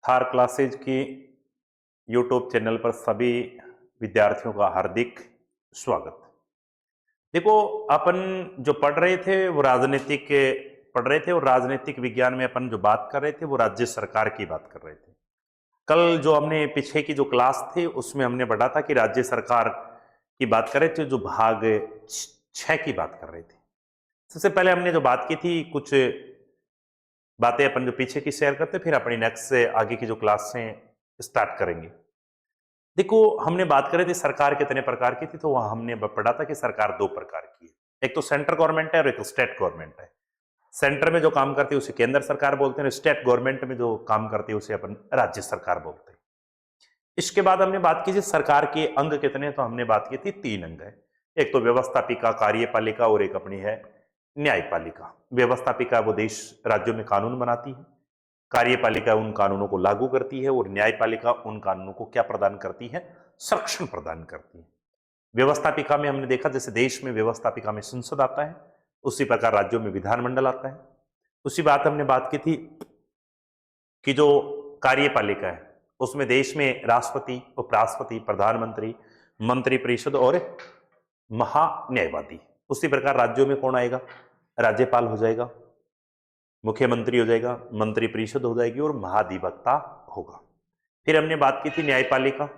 Thar classes की YouTube channel पर सभी विद्यार्थियों का हार्दिक स्वागत। देखो, अपन जो पढ़ रहे थे वो राजनीतिक पढ़ रहे थे और राजनीतिक विज्ञान में अपन जो बात कर रहे थे वो राज्य सरकार की बात कर रहे थे। कल जो हमने पीछे की जो क्लास थी उसमें हमने पढ़ा था कि राज्य सरकार की बात कर रहे थे, जो भाग 6 की बात कर रहे थे। सबसे पहले हमने जो बात की थी कुछ बातें अपन जो पीछे की शेयर करते, फिर अपनी नेक्स्ट से आगे की जो क्लास से स्टार्ट करेंगे। देखो, हमने बात करी थी सरकार कितने प्रकार की थी, तो वहां हमने पढ़ा था कि सरकार दो प्रकार की है। एक तो सेंट्रल गवर्नमेंट है और एक स्टेट गवर्नमेंट है। सेंटर में जो काम करती है उसे केंद्र सरकार बोलते हैं, स्टेट गवर्नमेंट में जो काम करती है उसे अपन राज्य सरकार बोलते हैं। इसके बाद हमने बात की थी सरकार के अंग कितने, तो हमने बात की थी 3 अंग है। एक तो व्यवस्थापिका, कार्यपालिका और एक अपनी है न्यायपालिका। व्यवस्थापिका वो देश राज्यों में कानून बनाती है, कार्यपालिका उन कानूनों को लागू करती है और न्यायपालिका उन कानूनों को क्या प्रदान करती है, संरक्षण प्रदान करती है। व्यवस्थापिका में हमने देखा जैसे देश में व्यवस्थापिका में संसद आता है, उसी प्रकार राज्यों में विधानमंडल आता है। उसी बात हमने बात की थी कि जो कार्यपालिका है उसमें देश में राष्ट्रपति, उपराष्ट्रपति, प्रधानमंत्री, मंत्रिपरिषद और महान्यायवादी। उसी प्रकार राज्यों में कौन आएगा, राज्यपाल हो जाएगा, मुख्यमंत्री हो जाएगा, मंत्रिपरिषद हो जाएगी और महाधिवक्ता होगा। फिर हमने बात की थी न्यायपालिका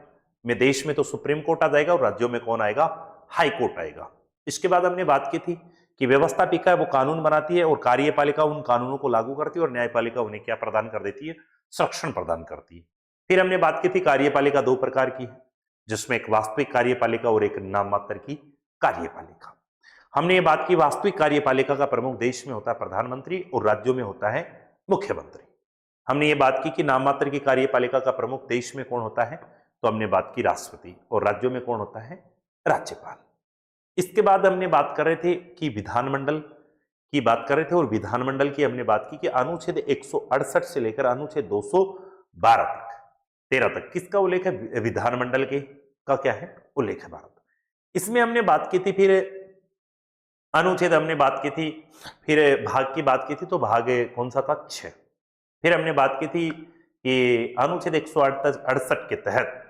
में देश में तो सुप्रीम कोर्ट आ जाएगा और राज्यों में कौन आएगा, हाई कोर्ट आएगा। इसके बाद हमने बात की थी कि व्यवस्थापिका वो कानून बनाती है और कार्यपालिका उन कानूनों को लागू करती है और न्यायपालिका उन्हें क्या प्रदान कर देती है, संरक्षण प्रदान करती है। फिर हमने बात की थी कार्यपालिका 2 प्रकार की है, जिसमें एक वास्तविक कार्यपालिका और एक नाम मात्र की कार्यपालिका। हमने ये बात की वास्तविक कार्यपालिका का प्रमुख देश में होता है प्रधानमंत्री और राज्यों में होता है मुख्यमंत्री। हमने ये बात की कि नाम मात्र की कार्यपालिका का प्रमुख देश में कौन होता है, तो हमने बात की राष्ट्रपति, और राज्यों में कौन होता है, राज्यपाल। इसके बाद हमने बात कर रहे थे कि विधानमंडल की बात कर रहे थे और विधानमंडल की हमने बात की कि अनुच्छेद 168 से लेकर अनुच्छेद 212 तक 13 तक किसका उल्लेख है, विधानमंडल के का क्या है, उल्लेख है भारत। इसमें हमने बात की थी, फिर अनुच्छेद हमने बात की थी, फिर भाग की बात की थी, तो भाग कौन सा था, 6। फिर हमने बात की थी कि अनुच्छेद 168 के तहत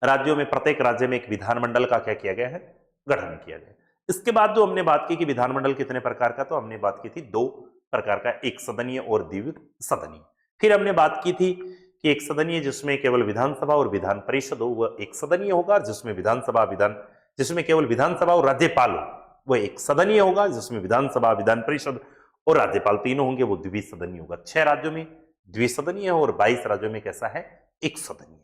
राज्यों में प्रत्येक राज्य में एक विधानमंडल का क्या किया गया है, गठन किया गया। इसके बाद जो हमने बात की कि विधानमंडल कितने प्रकार का, तो हमने बात की थी 2 प्रकार का, एक सदनीय और द्विसदनीय। फिर हमने बात की थी कि एक सदनीय जिसमें केवल विधानसभा और विधान परिषद हो वह एक सदनीय होगा, जिसमें केवल विधानसभा और राज्यपाल हो वह एक सदनीय होगा, जिसमें विधानसभा, विधान परिषद और राज्यपाल तीनों होंगे वो द्विसदनीय होगा। 6 राज्यों में द्विसदनीय और 22 राज्यों में कैसा है, एक सदनीय।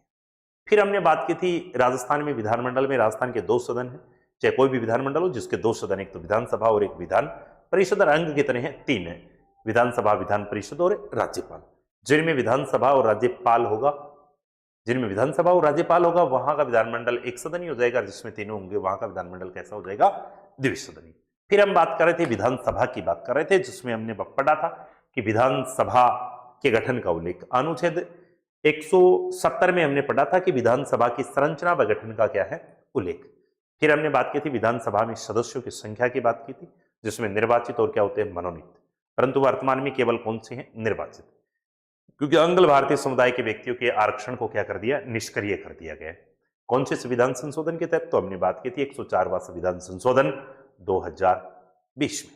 फिर हमने बात की थी राजस्थान में विधानमंडल में राजस्थान के 2 सदन है, चाहे कोई भी विधानमंडल हो जिसके 2 सदन, एक तो विधानसभा और एक विधान परिषद। और अंग कितने हैं, 3 है, विधानसभा, विधान परिषद और राज्यपाल। जिनमें विधानसभा और राज्यपाल होगा, वहां का विधानमंडल एक सदनीय हो जाएगा, जिसमें तीनों होंगे वहां का विधानमंडल कैसा हो जाएगा, द्विसदनीय। फिर हम बात कर रहे थे विधानसभा की बात कर रहे थे, जिसमें हमने पढ़ा था कि विधानसभा के गठन का उल्लेख अनुच्छेद 170 में हमने पढ़ा था कि विधानसभा की संरचना व गठन का क्या है, उल्लेख। फिर हमने बात की थी विधानसभा में सदस्यों की संख्या की बात की थी, जिसमें निर्वाचित और क्या होते हैं, मनोनीत। परंतु वर्तमान में केवल कौन से हैं, निर्वाचित, क्योंकि अंग्ल भारतीय समुदाय के व्यक्तियों के आरक्षण को क्या कर दिया, निष्क्रिय कर दिया गया। कौन से संविधान संशोधन के तहत, तो हमने बात की थी 104वां संविधान संशोधन 2020 में।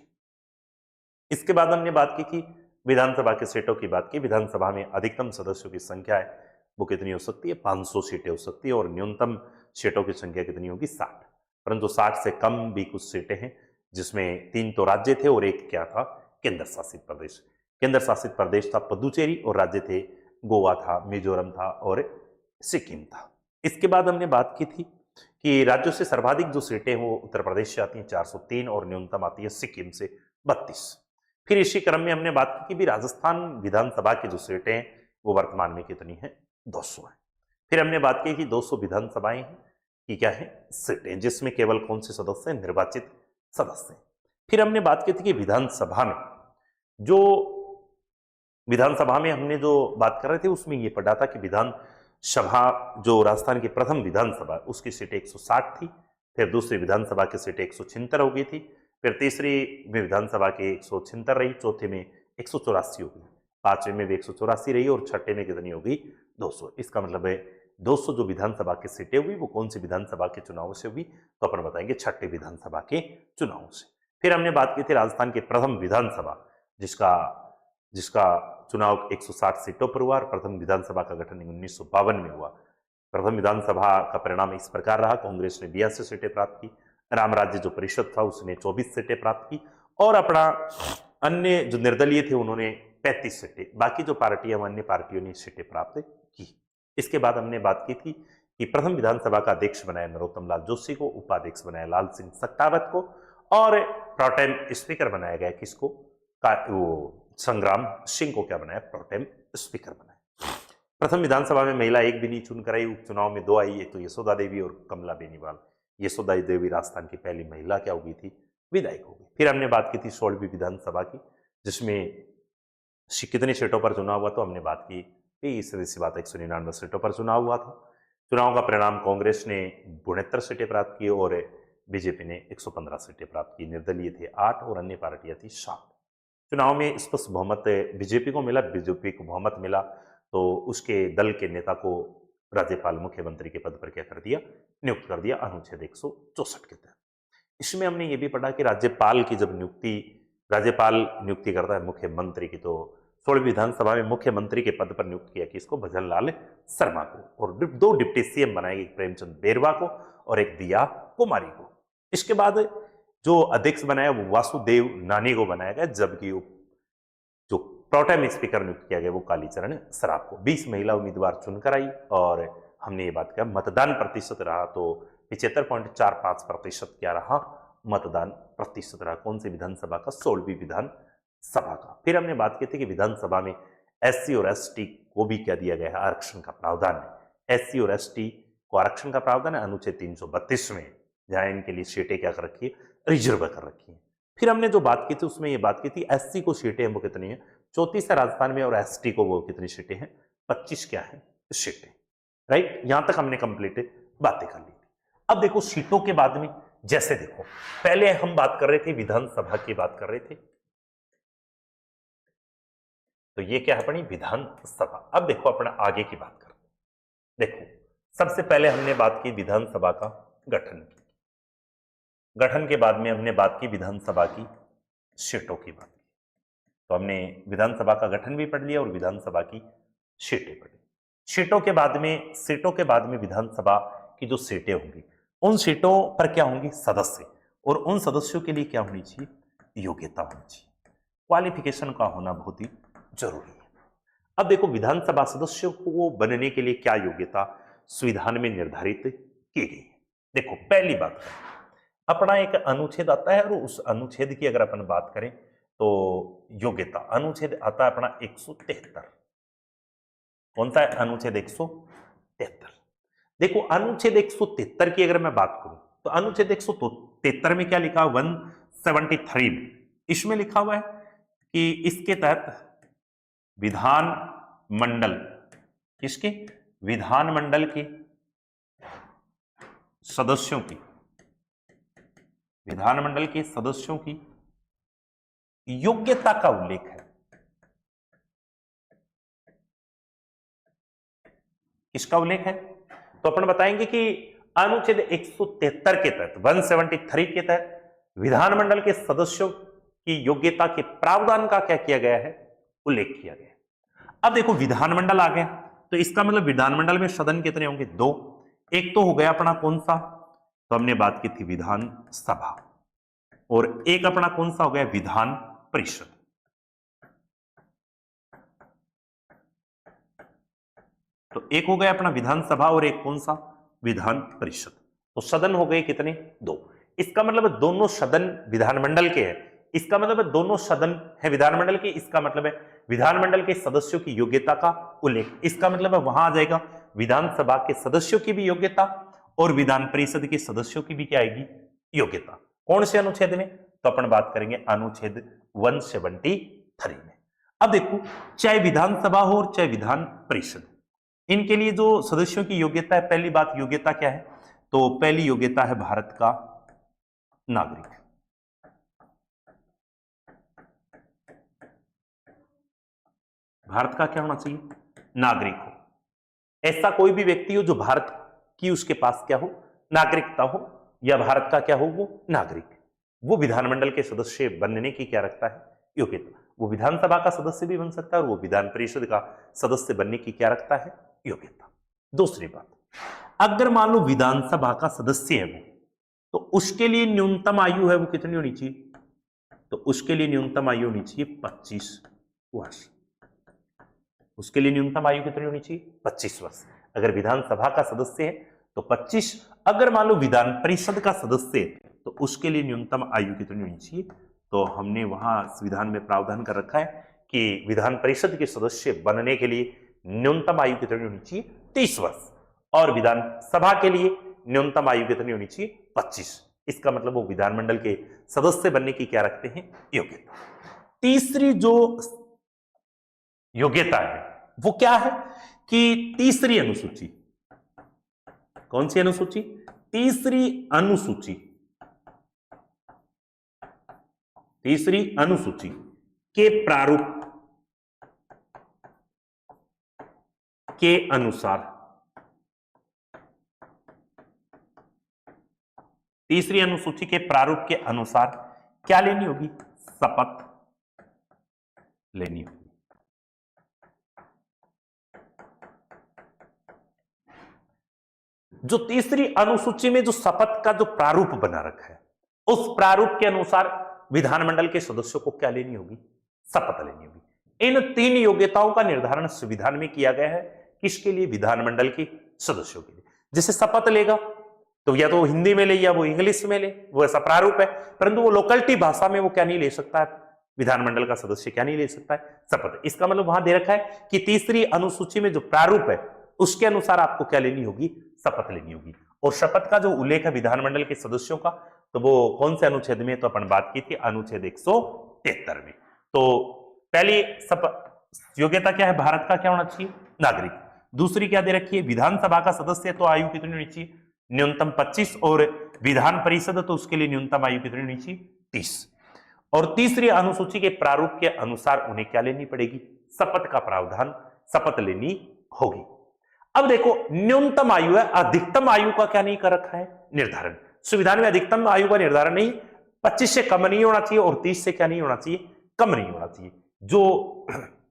इसके बाद हमने बात की कि विधानसभा के सीटों की बात की, विधानसभा में अधिकतम सदस्यों की संख्या है वो कितनी हो सकती है, 500 सीटें हो सकती है, और न्यूनतम सीटों की संख्या कितनी होगी, 60। परंतु 60 से कम भी कुछ सीटें हैं, जिसमें 3 तो राज्य थे और एक क्या था, केंद्र शासित प्रदेश। केंद्र शासित प्रदेश था पुदुचेरी और राज्य थे गोवा था, मिजोरम था और सिक्किम था। इसके बाद हमने बात की थी कि राज्यों से सर्वाधिक जो सीटें वो उत्तर प्रदेश से आती हैं 403 और न्यूनतम आती है सिक्किम से 32। फिर इसी क्रम में हमने बात की कि भी राजस्थान विधानसभा की जो सीटें हैं वो वर्तमान में कितनी है, 200 है। फिर हमने बात की कि 200 विधानसभाएं हैं कि क्या है, सीटें, जिसमें केवल कौन से सदस्य हैं, निर्वाचित सदस्य। फिर हमने बात की थी कि विधानसभा में हमने जो बात कर रहे थे उसमें ये पढ़ा था कि विधानसभा जो राजस्थान की प्रथम विधानसभा उसकी सीटें 160 थी, फिर दूसरी विधानसभा की सीटें 176 हो गई थी, फिर तीसरी में विधानसभा की 176 रही, चौथे में 184 हो गई, पांचवें में भी 184 रही और छठे में कितनी होगी, 200। इसका मतलब है 200 जो विधानसभा की सीटें हुई वो कौन सी विधानसभा के चुनाव से हुई, तो अपन बताएंगे छठी विधानसभा के चुनाव से। फिर हमने बात की थी राजस्थान की प्रथम विधानसभा जिसका जिसका चुनाव 160 सीटों पर हुआ और प्रथम विधानसभा का गठन 1952 में हुआ। प्रथम विधानसभा का परिणाम इस प्रकार रहा, कांग्रेस ने 82 सीटें प्राप्त की, राम राज्य जो परिषद था उसने 24 सीटें प्राप्त की और अपना अन्य जो निर्दलीय थे उन्होंने 35 सीटें, बाकी जो पार्टियां अन्य पार्टियों ने सीटें प्राप्त की। इसके बाद हमने बात की थी कि प्रथम विधानसभा का अध्यक्ष बनाया नरोत्तम लाल जोशी को, उपाध्यक्ष बनाया लाल सिंह सत्तावत को और प्रोटेम स्पीकर बनाया गया किसको, वो संग्राम सिंह को क्या बनाया, प्रोटेम स्पीकर बनाया। प्रथम विधानसभा में महिला एक भी नहीं चुनकर आई, उपचुनाव में 2 आई, एक तो यशोदा देवी और कमला बेनीवाल। यशोदा देवी राजस्थान की पहली महिला क्या हो गई थी, विधायक हो गई। फिर हमने बात की थी 16वीं विधानसभा की जिसमें कितने सीटों पर चुनाव हुआ, तो हमने बात की सीधी सी बात 199 सीटों पर चुनाव हुआ था। चुनाव का परिणाम कांग्रेस ने 72 सीटें प्राप्त की और बीजेपी ने 115 सीटें प्राप्त की, निर्दलीय थे 8 और अन्य पार्टियां थी 7। चुनाव में स्पष्ट बहुमत बीजेपी को मिला, बीजेपी को बहुमत मिला तो उसके दल के नेता को राज्यपाल मुख्यमंत्री के पद पर क्या कर दिया, नियुक्त कर दिया अनुच्छेद 164 के तहत। इसमें हमने ये भी पढ़ा कि राज्यपाल की जब राज्यपाल नियुक्ति करता है मुख्यमंत्री की, तो 16वीं विधानसभा में मुख्यमंत्री के पद पर नियुक्त किया किसको, भजन लाल शर्मा को, और 2 डिप्टी सीएम बनाए, एक प्रेमचंद बेरवा को और एक दिया कुमारी को। इसके बाद जो अध्यक्ष बनाया वो वासुदेव नानी को बनाया गया, जबकि जो प्रोटेम स्पीकर नियुक्त किया गया वो कालीचरण सराफ को। 20 महिला उम्मीदवार चुनकर आई और हमने ये बात किया मतदान प्रतिशत रहा तो 75.45% क्या रहा, मतदान प्रतिशत रहा। कौन सी विधानसभा का, 16वीं विधानसभा का। फिर हमने बात की थी कि विधानसभा में एससी और एसटी को भी क्या दिया गया है, आरक्षण का प्रावधान है। एससी और एसटी को आरक्षण का प्रावधान है अनुच्छेद 332 में, जहां इनके लिए सीटें क्या कर रखी है, रिजर्व कर रखी है। फिर हमने जो बात की थी उसमें ये बात की थी एससी को सीटें वो कितनी है, 34 है राजस्थान में, और एसटी को वो कितनी सीटें हैं, 25 क्या है सीटें। राइट, यहां तक हमने कंप्लीट बातें कर ली। अब देखो सीटों के बाद में, जैसे देखो पहले हम बात कर रहे थे विधानसभा की बात कर रहे थे, तो ये क्या है अपनी विधानसभा। अब देखो अपना आगे की बात करते। देखो सबसे पहले हमने बात की विधानसभा का गठन की, गठन के बाद में हमने बात की विधानसभा की सीटों की बात की। तो हमने विधानसभा का गठन भी पढ़ लिया और विधानसभा की सीटें पढ़ी। सीटों के बाद में विधानसभा की जो सीटें होंगी उन सीटों पर क्या होंगी, सदस्य, और उन सदस्यों के लिए क्या होनी चाहिए, योग्यता होनी चाहिए, क्वालिफिकेशन का होना बहुत ही जरूरी है। अब देखो विधानसभा सदस्यों को बनने के लिए क्या योग्यता संविधान में निर्धारित की गई है। देखो पहली बात अपना एक अनुच्छेद आता है और उस अनुच्छेद की अगर अपन बात करें तो योग्यता अनुच्छेद आता है अपना 173। कौन सा है, अनुच्छेद 173। देखो अनुच्छेद 173 की अगर मैं बात करूं तो अनुच्छेद 173 में क्या लिखा, 173 में इसमें लिखा हुआ है कि इसके तहत विधान मंडल, किसके, विधानमंडल के सदस्यों की, विधानमंडल के सदस्यों की योग्यता का उल्लेख है। किसका उल्लेख है, तो अपन बताएंगे कि अनुच्छेद 173 के तहत, 173 के तहत विधानमंडल के सदस्यों की योग्यता के प्रावधान का क्या किया गया है, उल्लेख किया गया। अब देखो विधानमंडल आ गया तो इसका मतलब विधानमंडल में सदन कितने होंगे, 2। एक तो हो गया अपना कौन सा, तो हमने बात की थी विधानसभा, और एक अपना कौन सा हो गया, विधान परिषद। तो एक हो गया अपना विधानसभा और एक कौन सा, विधान परिषद। तो सदन हो गए कितने, 2। इसका मतलब दोनों सदन विधानमंडल के हैं, इसका मतलब दोनों सदन है विधानमंडल के, इसका मतलब है विधानमंडल के सदस्यों की योग्यता का उल्लेख। इसका मतलब है वहां आ जाएगा विधानसभा के सदस्यों की भी योग्यता और विधान परिषद के सदस्यों की भी क्या आएगी, योग्यता। कौन से अनुच्छेद में, तो अपन बात करेंगे अनुच्छेद 173 में। अब देखो चाहे विधानसभा हो और चाहे विधान परिषद, इनके लिए जो सदस्यों की योग्यता है, पहली बात योग्यता क्या है, तो पहली योग्यता है भारत का नागरिक। भारत का क्या होना चाहिए, नागरिक हो। ऐसा कोई भी व्यक्ति हो जो भारत की उसके पास क्या हो, नागरिकता हो, या भारत का क्या हो वो नागरिक, वो विधानमंडल के सदस्य बनने की क्या रखता है, योग्यता। वो विधानसभा का सदस्य भी बन सकता है और वो विधान परिषद का सदस्य बनने की क्या रखता है, योग्यता। दूसरी बात, अगर मान लो विधानसभा का सदस्य है वो, तो उसके लिए न्यूनतम आयु है वो कितनी होनी चाहिए, तो उसके लिए न्यूनतम आयु होनी चाहिए 25 वर्ष। उसके लिए न्यूनतम आयु कितनी होनी चाहिए, 25 वर्ष। अगर विधानसभा का सदस्य है तो 25, अगर मान लो विधान परिषद का सदस्य है तो उसके लिए न्यूनतम आयु कितनी होनी चाहिए, तो हमने वहां संविधान में प्रावधान कर रखा है कि विधान परिषद के सदस्य बनने के लिए न्यूनतम आयु कितनी होनी चाहिए, 30 वर्ष, और विधानसभा के लिए न्यूनतम आयु कितनी होनी चाहिए, 25। इसका मतलब वो विधानमंडल के सदस्य बनने की क्या रखते हैं, योग्यता। तीसरी जो योग्यता है वो क्या है कि तीसरी अनुसूची, कौन सी अनुसूची, तीसरी अनुसूची, तीसरी अनुसूची के प्रारूप के अनुसार, तीसरी अनुसूची के प्रारूप के अनुसार क्या लेनी होगी, शपथ लेनी होगी। जो तीसरी अनुसूची में जो शपथ का जो प्रारूप बना रखा है, उस प्रारूप के अनुसार विधानमंडल के सदस्यों को क्या लेनी होगी, शपथ लेनी होगी। इन 3 योग्यताओं का निर्धारण संविधान में किया गया है, किसके लिए, विधानमंडल के सदस्यों के लिए। जैसे शपथ लेगा तो या तो हिंदी में ले या वो इंग्लिश में ले, वो ऐसा प्रारूप है, परंतु वो लोकलिटी भाषा में वो क्या नहीं ले सकता है, विधानमंडल का सदस्य क्या नहीं ले सकता है, शपथ। इसका मतलब वहां दे रखा है कि तीसरी अनुसूची में जो प्रारूप है उसके अनुसार आपको क्या लेनी होगी, शपथ लेनी होगी। और शपथ का जो उल्लेख है विधानमंडल के सदस्यों का, तो वो कौन से अनुच्छेद में, तो अपन बात की थी अनुच्छेद 173 में। तो पहली योग्यता क्या है, भारत का क्या होना चाहिए, नागरिक। दूसरी क्या दे रखी है, विधानसभा का सदस्य तो आयु कितनी होनी चाहिए, न्यूनतम 25, और विधान परिषद तो उसके लिए न्यूनतम आयु कितनी होनी चाहिए, 30। और तीसरी अनुसूची के प्रारूप के अनुसार उन्हें क्या लेनी पड़ेगी, शपथ का प्रावधान, शपथ लेनी होगी। अब देखो न्यूनतम आयु है, अधिकतम आयु का क्या नहीं कर रखा है, निर्धारण। संविधान में अधिकतम आयु का निर्धारण नहीं, 25 से कम नहीं होना चाहिए और 30 से क्या नहीं होना चाहिए, कम नहीं होना चाहिए, जो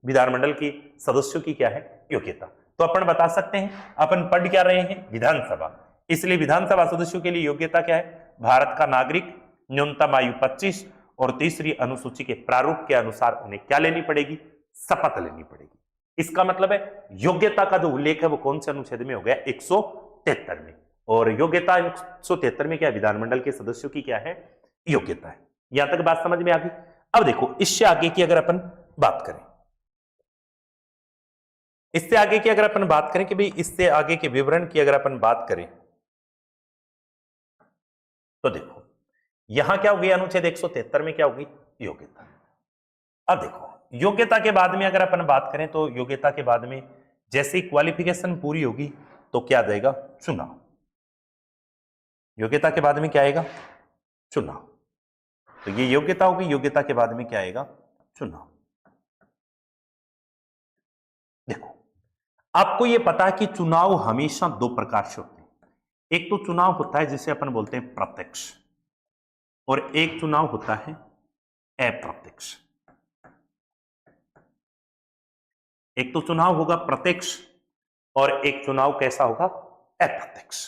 विधानमंडल की सदस्यों की क्या है, योग्यता। तो अपन बता सकते हैं, अपन पढ़ क्या रहे हैं, विधानसभा, इसलिए विधानसभा सदस्यों के लिए योग्यता क्या है, भारत का नागरिक, न्यूनतम आयु 25, और तीसरी अनुसूची के प्रारूप के अनुसार उन्हें क्या लेनी पड़ेगी, शपथ लेनी पड़ेगी। इसका मतलब है योग्यता का जो उल्लेख है वो कौन से अनुच्छेद में हो गया, 173 में। और योग्यता 173 में क्या है, विधानमंडल के सदस्यों की क्या है, योग्यता है। यहां तक बात समझ में आ गई। अब देखो इससे आगे की अगर अपन बात करें, इससे आगे की अगर अपन बात करें कि भाई इससे आगे के विवरण की अगर अपन बात करें, तो देखो यहां क्या होगी, अनुच्छेद 173 में क्या होगी, योग्यता। अब देखो योग्यता के बाद में अगर अपन बात करें तो योग्यता के बाद में जैसे ही क्वालिफिकेशन पूरी होगी तो क्या आ जाएगा, चुनाव। योग्यता के बाद में क्या आएगा, चुनाव। तो ये योग्यता होगी, योग्यता के बाद में क्या आएगा, चुनाव। देखो आपको ये पता है कि चुनाव हमेशा 2 प्रकार से होते हैं। एक तो चुनाव होता है जिसे अपन बोलते हैं प्रत्यक्ष, और एक चुनाव होता है अप्रत्यक्ष। एक तो चुनाव होगा प्रत्यक्ष और एक चुनाव कैसा होगा, अप्रत्यक्ष।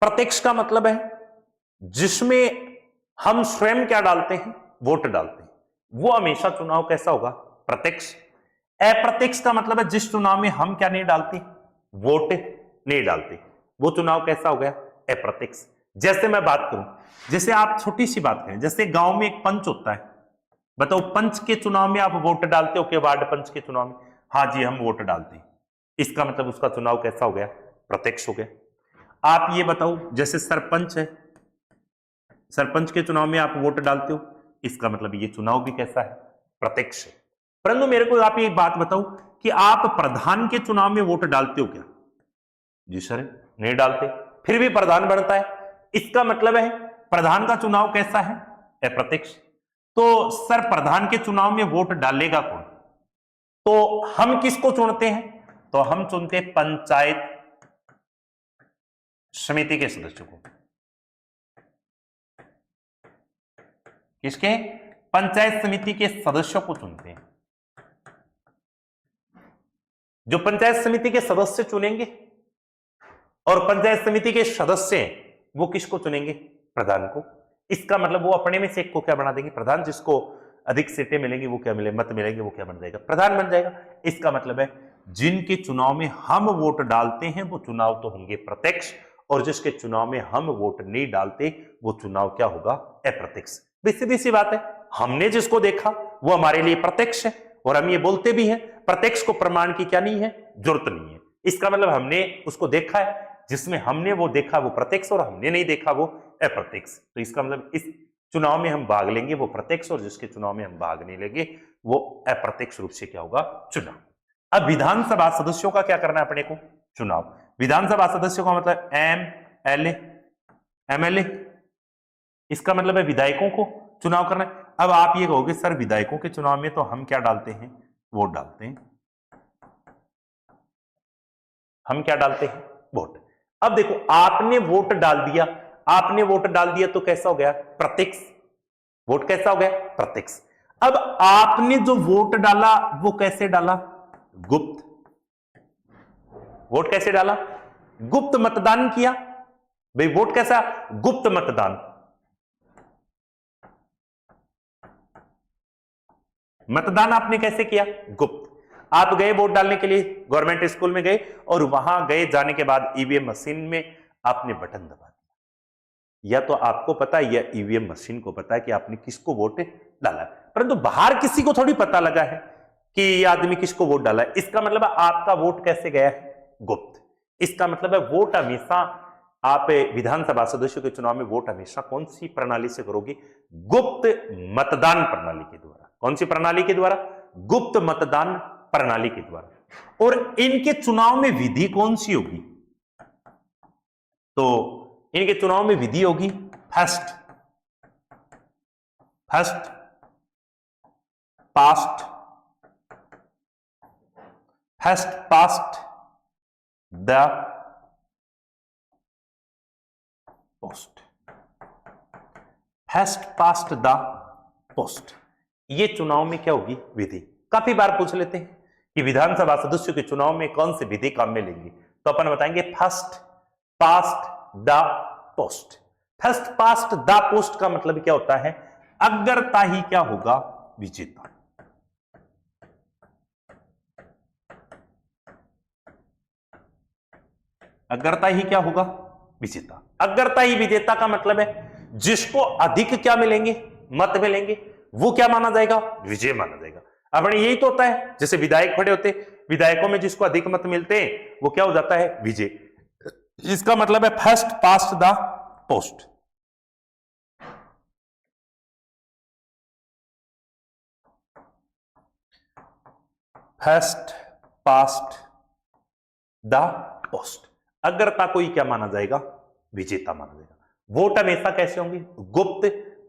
प्रत्यक्ष का मतलब है जिसमें हम स्वयं क्या डालते हैं, वोट डालते हैं, वो हमेशा चुनाव कैसा होगा, प्रत्यक्ष। अप्रत्यक्ष का मतलब है जिस चुनाव में हम क्या नहीं डालते, वोट नहीं डालते, वो चुनाव कैसा हो गया, अप्रत्यक्ष। जैसे मैं बात करूं, जैसे आप छोटी सी बात करें, जैसे गांव में एक पंच होता है, बताओ पंच के चुनाव में आप वोट डालते हो कि वार्ड पंच के चुनाव में, हाँ जी हम वोट डालते हैं, इसका मतलब उसका चुनाव कैसा हो गया, प्रत्यक्ष हो गया। आप ये बताओ जैसे सरपंच है, सरपंच के चुनाव में आप वोट डालते हो, इसका मतलब ये चुनाव भी कैसा है, प्रत्यक्ष है। परंतु मेरे को आप ये बात बताओ कि आप प्रधान के चुनाव में वोट डालते हो क्या, जी सर नहीं डालते, फिर भी प्रधान बनता है, इसका मतलब है प्रधान का चुनाव कैसा है, अप्रत्यक्ष। तो सर प्रधान के चुनाव में वोट डालेगा कौन, तो हम किसको चुनते हैं, तो हम चुनते हैं पंचायत समिति के सदस्यों को। किसके? पंचायत समिति के सदस्यों को चुनते हैं। जो पंचायत समिति के सदस्य चुनेंगे और पंचायत समिति के सदस्य वो किसको चुनेंगे? प्रधान को। इसका मतलब वो अपने में से एक को क्या बना देंगे? प्रधान। जिसको अधिक सीटें मिलेंगी वो क्या मिले, मत मिलेंगे वो क्या बन जाएगा? प्रधान बन जाएगा। इसका मतलब है जिनके चुनाव में हम वोट डालते हैं वो चुनाव तो होंगे प्रत्यक्ष, और जिसके चुनाव में हम वोट नहीं डालते वो चुनाव क्या होगा? अप्रत्यक्ष। सीधी सी बात है, हमने जिसको देखा वो हमारे लिए प्रत्यक्ष है, और हम ये बोलते भी हैं प्रत्यक्ष को प्रमाण की क्या नहीं है? जरूरत नहीं है। इसका मतलब हमने उसको देखा है, जिसमें हमने वो देखा वो प्रत्यक्ष और हमने नहीं देखा वो अप्रत्यक्ष। तो इसका मतलब इस चुनाव में हम भाग लेंगे वो प्रत्यक्ष, और जिसके चुनाव में हम भाग नहीं लेंगे वो अप्रत्यक्ष रूप से क्या होगा? चुनाव। अब विधानसभा सदस्यों का क्या करना है अपने को? चुनाव। विधानसभा सदस्यों का मतलब एमएलए, इसका मतलब है विधायकों को चुनाव करना है। अब आप ये कहोगे सर विधायकों के चुनाव में तो हम क्या डालते हैं? वोट डालते हैं। हम क्या डालते हैं? वोट। अब देखो आपने वोट डाल दिया, आपने वोट डाल दिया तो कैसा हो गया? प्रत्यक्ष। वोट कैसा हो गया? प्रत्यक्ष। अब आपने जो वोट डाला वो कैसे डाला? गुप्त। वोट कैसे डाला? गुप्त मतदान किया। भाई वोट कैसा? गुप्त मतदान। मतदान आपने कैसे किया? गुप्त। आप गए वोट डालने के लिए, गवर्नमेंट स्कूल में गए, और वहां गए जाने के बाद ईवीएम मशीन में आपने बटन दबा दिया। या तो आपको पता है या ईवीएम मशीन को पता है कि आपने किसको वोट डाला है, परंतु बाहर किसी को थोड़ी पता लगा है कि ये आदमी किसको वोट डाला है। इसका मतलब है आपका वोट कैसे गया है? गुप्त। इसका मतलब है वोट हमेशा आप विधानसभा सदस्यों के चुनाव में वोट हमेशा कौन सी प्रणाली से करोगे? गुप्त मतदान प्रणाली के द्वारा। कौन सी प्रणाली के द्वारा? गुप्त मतदान प्रणाली के द्वारा। और इनके चुनाव में विधि कौन सी होगी? तो इनके चुनाव में विधि होगी first past the post. First past the post. ये चुनाव में क्या होगी? विधि। काफी बार पूछ लेते हैं कि विधानसभा सदस्यों के चुनाव में कौन सी विधि काम में लेंगे, तो अपन बताएंगे first past the post. First past the post का मतलब क्या होता है? अग्रता ही क्या होगा? विजेता। अग्रता ही क्या होगा? विजेता। अग्रता ही विजेता का मतलब है जिसको अधिक क्या मिलेंगे? मत मिलेंगे, वो क्या माना जाएगा? विजय माना जाएगा। अपने यही तो होता है, जैसे विधायक खड़े होते, विधायकों में जिसको अधिक मत मिलते हैं वो क्या हो जाता है? विजय। इसका मतलब है first past the post. First past the post. अग्रता को ही क्या माना जाएगा? विजेता माना जाएगा। वोट हमेशा कैसे होंगे? गुप्त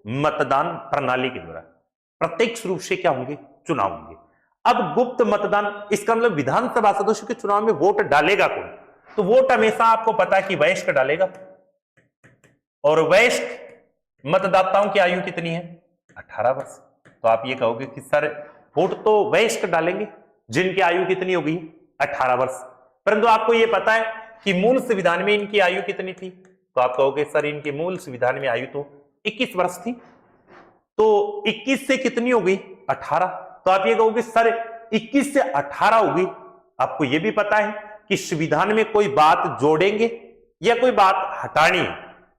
मतदान प्रणाली के द्वारा। प्रत्यक्ष रूप से क्या होंगे? चुनाव होंगे। अब गुप्त मतदान, इसका मतलब विधानसभा सदस्यों के चुनाव में वोट डालेगा कौन? तो वोट हमेशा आपको पता है कि वयस्क डालेगा, और वयस्क मतदाताओं की आयु कितनी है? 18 वर्ष। तो आप ये कहोगे कि सर वोट तो वयस्क डालेंगे जिनकी आयु कितनी होगी? 18 वर्ष। परंतु आपको यह पता है कि मूल संविधान में इनकी आयु कितनी थी? तो आप कहोगे सर इनकी मूल संविधान में आयु तो 21 वर्ष थी, तो 21 से कितनी हो गई? 18। तो आप ये कहोगे सर 21 से 18 होगी। आपको यह भी पता है कि संविधान में कोई बात जोड़ेंगे या कोई बात हटानी है,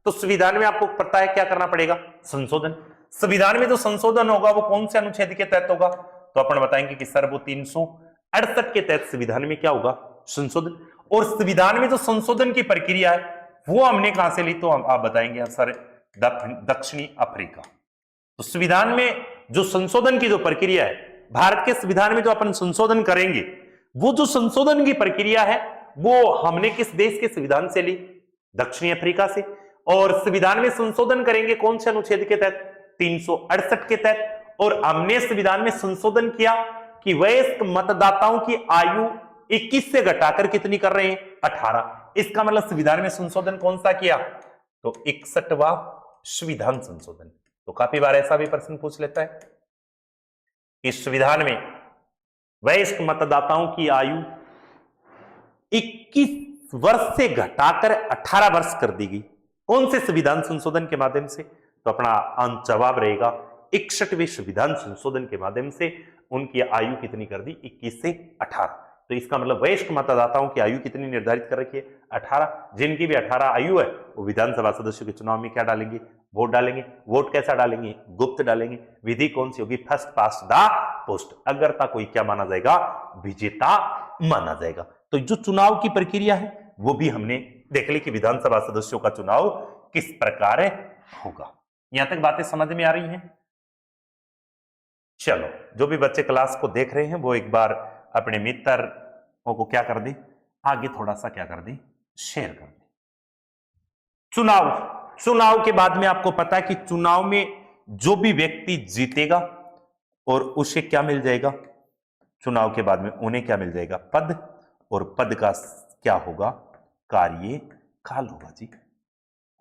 तो संविधान में आपको पता है क्या करना पड़ेगा? संशोधन। संविधान में जो संशोधन होगा वो कौन से अनुच्छेद के तहत होगा? तो अपन बताएंगे कि सर वो 368 के तहत संविधान में क्या होगा? संशोधन। और संविधान में जो संशोधन की प्रक्रिया है वो हमने कहां से ली? तो आप बताएंगे सर दक्षिणी अफ्रीका। तो संविधान में जो संशोधन की जो प्रक्रिया है, भारत के संविधान में जो अपन संशोधन करेंगे, वो जो संशोधन की प्रक्रिया है वो हमने किस देश के संविधान से ली? दक्षिणी अफ्रीका से। और संविधान में संशोधन करेंगे कौन से अनुच्छेद के तहत? 368 के तहत। और हमने संविधान में संशोधन किया कि वयस्क मतदाताओं की आयु 21 से घटाकर कितनी कर रहे हैं? 18। इसका मतलब संविधान में संशोधन कौन सा किया? तो 61वां संविधान संशोधन। तो काफी बार ऐसा भी प्रश्न पूछ लेता है, इस संविधान में वयस्क मतदाताओं की आयु 21 वर्ष से घटाकर 18 वर्ष कर दी गई। कौन से संविधान संशोधन के माध्यम से? तो अपना अंत जवाब रहेगा 61वें संविधान संशोधन के माध्यम से उनकी आयु कितनी कर दी? 21 से 18। तो इसका मतलब वयस्क मतदाताओं की आयु कितनी निर्धारित कर रखी है? 18। जिनकी भी 18 आयु है वो विधानसभा सदस्यों के चुनाव में क्या डालेंगे? वोट डालेंगे। वोट कैसा डालेंगे? गुप्त डालेंगे। विधि कौन सी होगी? First past the post. अगरता कोई क्या माना जाएगा? विजेता माना जाएगा। तो जो चुनाव की प्रक्रिया है वो भी हमने देख ली कि विधानसभा सदस्यों का चुनाव किस प्रकार होगा। यहां तक बातें समझ में आ रही हैं? चलो, जो भी बच्चे क्लास को देख रहे हैं वो एक बार अपने मित्रों को क्या कर दे, आगे थोड़ा सा क्या कर दे, शेयर कर दे। चुनाव के बाद में आपको पता है कि चुनाव में जो भी व्यक्ति जीतेगा और उसे क्या मिल जाएगा? चुनाव के बाद में उन्हें क्या मिल जाएगा? पद। और पद का क्या होगा? कार्यकाल होगा जी।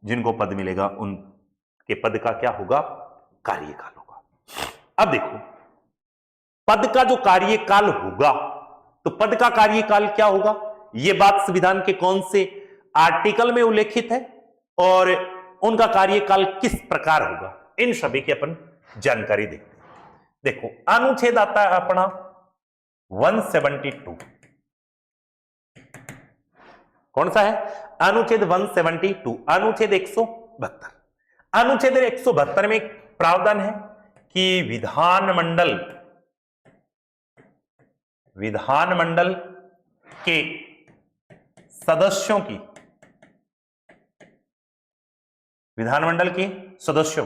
जिनको पद मिलेगा उनके पद का क्या होगा? कार्यकाल होगा। अब देखो, पद का जो कार्यकाल होगा, तो पद का कार्यकाल क्या होगा? यह बात संविधान के कौन से आर्टिकल में उल्लेखित है और उनका कार्यकाल किस प्रकार होगा, इन सभी की अपन जानकारी देखते हैं। देखो, अनुच्छेद आता है अपना 172। कौन सा है? अनुच्छेद 172, अनुच्छेद 172। अनुच्छेद 172 में प्रावधान है कि विधानमंडल के सदस्यों की, विधानमंडल के सदस्यों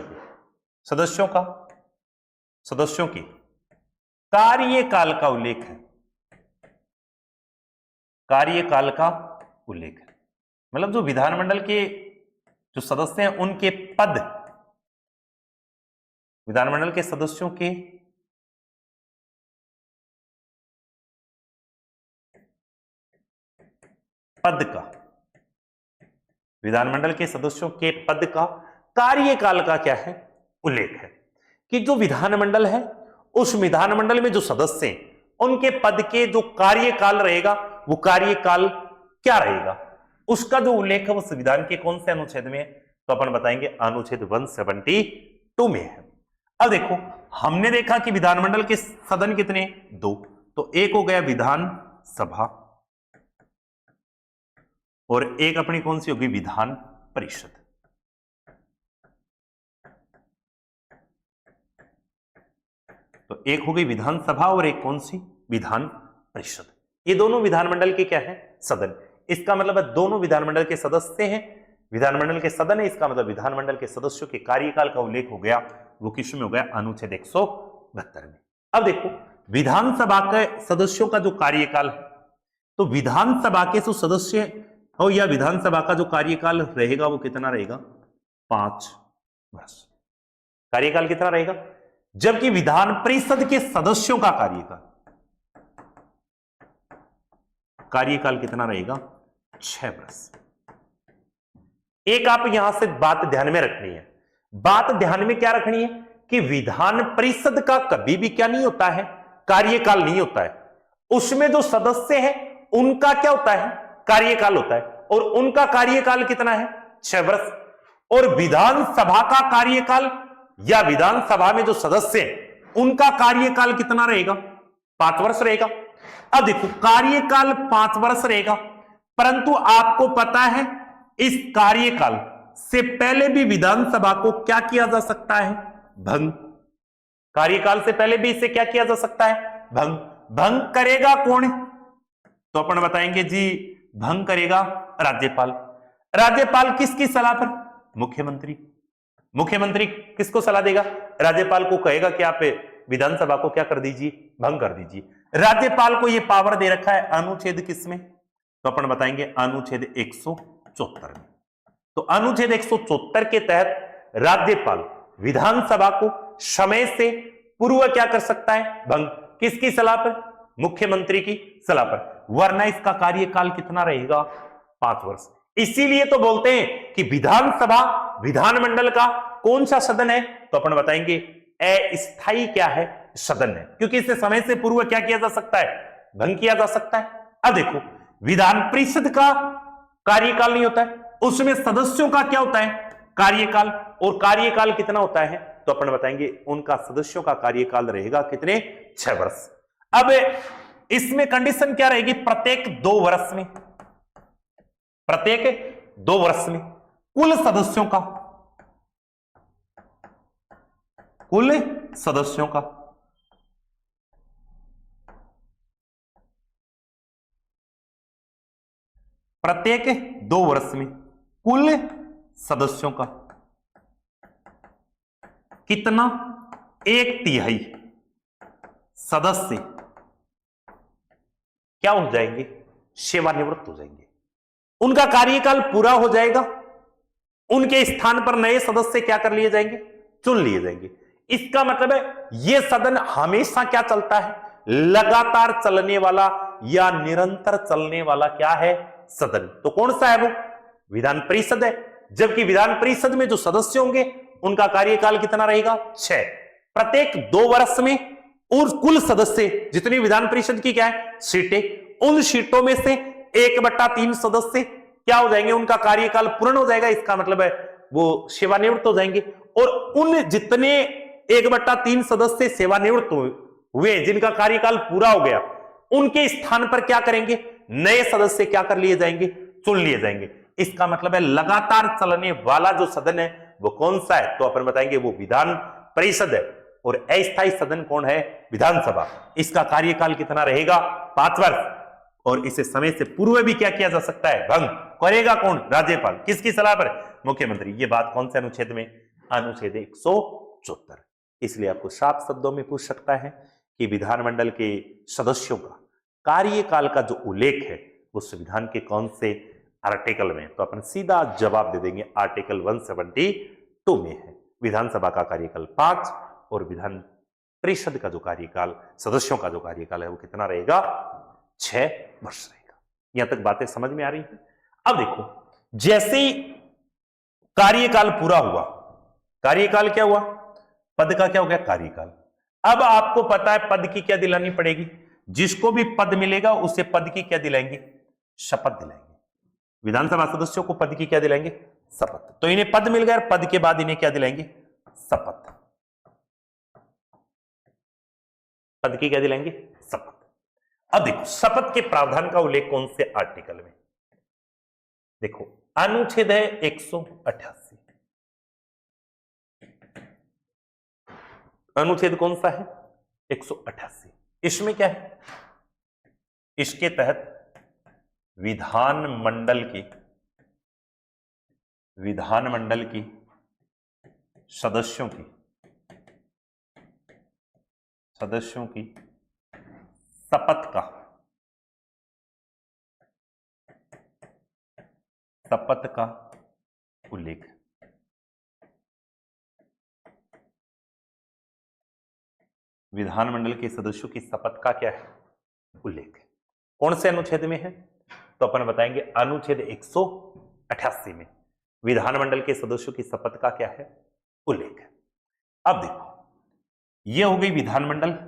की कार्यकाल का उल्लेख है। कार्यकाल का उल्लेख है मतलब जो विधानमंडल के जो सदस्य हैं उनके पद, विधानमंडल के सदस्यों के पद का, विधानमंडल के सदस्यों के पद का कार्यकाल का क्या है? उल्लेख है कि जो विधानमंडल है उस विधानमंडल में जो सदस्य हैं उनके पद के जो कार्यकाल रहेगा वो कार्यकाल क्या रहेगा, उसका जो उल्लेख है वो संविधान के कौन से अनुच्छेद में है? तो अपन बताएंगे अनुच्छेद 172 में है। अब देखो, हमने देखा कि विधानमंडल के सदन कितने? 2। तो एक हो गया विधानसभा और एक अपनी कौन सी होगी? विधान परिषद। तो एक हो गई विधानसभा और एक कौन सी? विधान परिषद। ये दोनों विधानमंडल के क्या है? सदन। इसका मतलब है दोनों विधानमंडल के सदस्य हैं, विधानमंडल के सदन है। इसका मतलब विधानमंडल के सदस्यों के कार्यकाल का उल्लेख हो गया, वो किस में हो गया? अनुच्छेद 172 में। अब देखो, विधानसभा के सदस्यों का जो कार्यकाल है, तो विधानसभा के जो सदस्य और या विधानसभा का जो कार्यकाल रहेगा वो कितना रहेगा? 5 वर्ष। कार्यकाल कितना रहेगा? जबकि विधान परिषद के सदस्यों का कार्यकाल कितना रहेगा? 6 वर्ष। एक आप यहां से बात ध्यान में रखनी है, बात ध्यान में क्या रखनी है कि विधान परिषद का कभी भी क्या नहीं होता है? कार्यकाल नहीं होता है। उसमें जो सदस्य हैं उनका क्या होता है? कार्यकाल होता है। और उनका कार्यकाल कितना है? 6 वर्ष। और विधानसभा का कार्यकाल या विधानसभा में जो सदस्य हैं उनका कार्यकाल कितना रहेगा? 5 वर्ष रहेगा। अब देखो, कार्यकाल 5 वर्ष रहेगा, परंतु आपको पता है इस कार्यकाल से पहले भी विधानसभा को क्या किया जा सकता है? भंग। कार्यकाल से पहले भी इसे क्या किया जा सकता है? भंग। भंग करेगा कौन? तो अपन बताएंगे जी, भंग करेगा राज्यपाल। राज्यपाल किसकी सलाह पर? मुख्यमंत्री। मुख्यमंत्री किसको सलाह देगा? राज्यपाल को कहेगा कि आप विधानसभा को क्या कर दीजिए? भंग कर दीजिए। राज्यपाल को यह पावर दे रखा है अनुच्छेद किसमें? तो अपन बताएंगे अनुच्छेद 174 में। तो अनुच्छेद 174 के तहत राज्यपाल विधानसभा को समय से पूर्व क्या कर सकता है? भंग। किसकी सलाह पर? मुख्यमंत्री की सलाह पर। वरना इसका कार्यकाल कितना रहेगा? 5 वर्ष। इसीलिए तो बोलते हैं कि विधानसभा विधानमंडल का कौन सा सदन है? तो अपन बताएंगे अस्थायी क्या है? सदन है, क्योंकि इसे समय से पूर्व क्या किया जा सकता है? भंग किया जा सकता है। अब देखो, विधान परिषद का कार्यकाल नहीं होता है, उसमें सदस्यों का क्या होता है? कार्यकाल। और कार्यकाल कितना होता है? तो अपन बताएंगे उनका सदस्यों का कार्यकाल रहेगा कितने? 6 वर्ष। अब इसमें कंडीशन क्या रहेगी? प्रत्येक 2 वर्ष में, प्रत्येक 2 वर्ष में कुल सदस्यों का, कुल सदस्यों का प्रत्येक 2 वर्ष में कुल सदस्यों का कितना? 1/3 सदस्य क्या हो जाएंगे? सेवानिवृत्त हो जाएंगे। उनका कार्यकाल पूरा हो जाएगा, उनके स्थान पर नए सदस्य क्या कर लिए जाएंगे? चुन लिए जाएंगे। इसका मतलब है यह सदन हमेशा क्या चलता है? लगातार चलने वाला या निरंतर चलने वाला क्या है? सदन। तो कौन सा है वो? विधान परिषद है। जबकि विधान परिषद में जो सदस्य होंगे उनका कार्यकाल कितना रहेगा? 6। प्रत्येक 2 वर्ष में और कुल सदस्य जितनी विधान परिषद की क्या है? सीटें, उन सीटों में से 1/3 सदस्य क्या हो जाएंगे? उनका कार्यकाल पूर्ण हो जाएगा। इसका मतलब है वो सेवानिवृत्त हो जाएंगे। और उन जितने 1/3 सदस्य सेवानिवृत्त हुए, जिनका कार्यकाल पूरा हो गया, उनके स्थान पर क्या करेंगे? नए सदस्य क्या कर लिए जाएंगे? चुन लिए जाएंगे। इसका मतलब है लगातार चलने वाला जो सदन है वो कौन सा है? तो अपन बताएंगे वो विधान परिषद है। और अस्थायी सदन कौन है? विधानसभा। इसका कार्यकाल कितना रहेगा? 5 वर्ष। और इसे समय से पूर्व भी क्या किया जा सकता है? भंग करेगा कौन? राज्यपाल। किसकी सलाह पर? मुख्यमंत्री। ये बात कौन से अनुच्छेद में? अनुच्छेद 174। इसलिए आपको साफ शब्दों में पूछ सकता है कि विधानमंडल के सदस्यों का कार्यकाल का जो उल्लेख है वो संविधान के कौन से आर्टिकल में? तो अपन सीधा जवाब दे देंगे आर्टिकल 172 में है। विधानसभा का कार्यकाल 5 और विधान परिषद का जो कार्यकाल, सदस्यों का जो कार्यकाल है वो कितना रहेगा? 6 वर्ष रहेगा। यहां तक बातें समझ में आ रही है? अब देखो, जैसे ही कार्यकाल पूरा हुआ, कार्यकाल क्या हुआ? पद का क्या हो गया? कार्यकाल। अब आपको पता है पद की क्या दिलानी पड़ेगी? जिसको भी पद मिलेगा उसे पद की क्या दिलाएंगे? शपथ दिलाएंगे। विधानसभा सदस्यों को पद की क्या दिलाएंगे? शपथ। तो इन्हें पद मिल गया, पद के बाद इन्हें क्या दिलाएंगे? शपथ। पद की क्या दिलाएंगे? शपथ। अब देखो, शपथ के प्रावधान का उल्लेख कौन से आर्टिकल में? देखो, अनुच्छेद है 188। अनुच्छेद कौन सा है? 188। इसमें क्या है? इसके तहत विधानमंडल की सदस्यों की शपथ का उल्लेख। विधानमंडल के सदस्यों की शपथ का क्या है? उल्लेख। कौन से अनुच्छेद में है? तो अपन बताएंगे अनुच्छेद 188 में विधानमंडल के सदस्यों की शपथ का क्या है? उल्लेख है। अब देखो, यह हो गई विधानमंडल।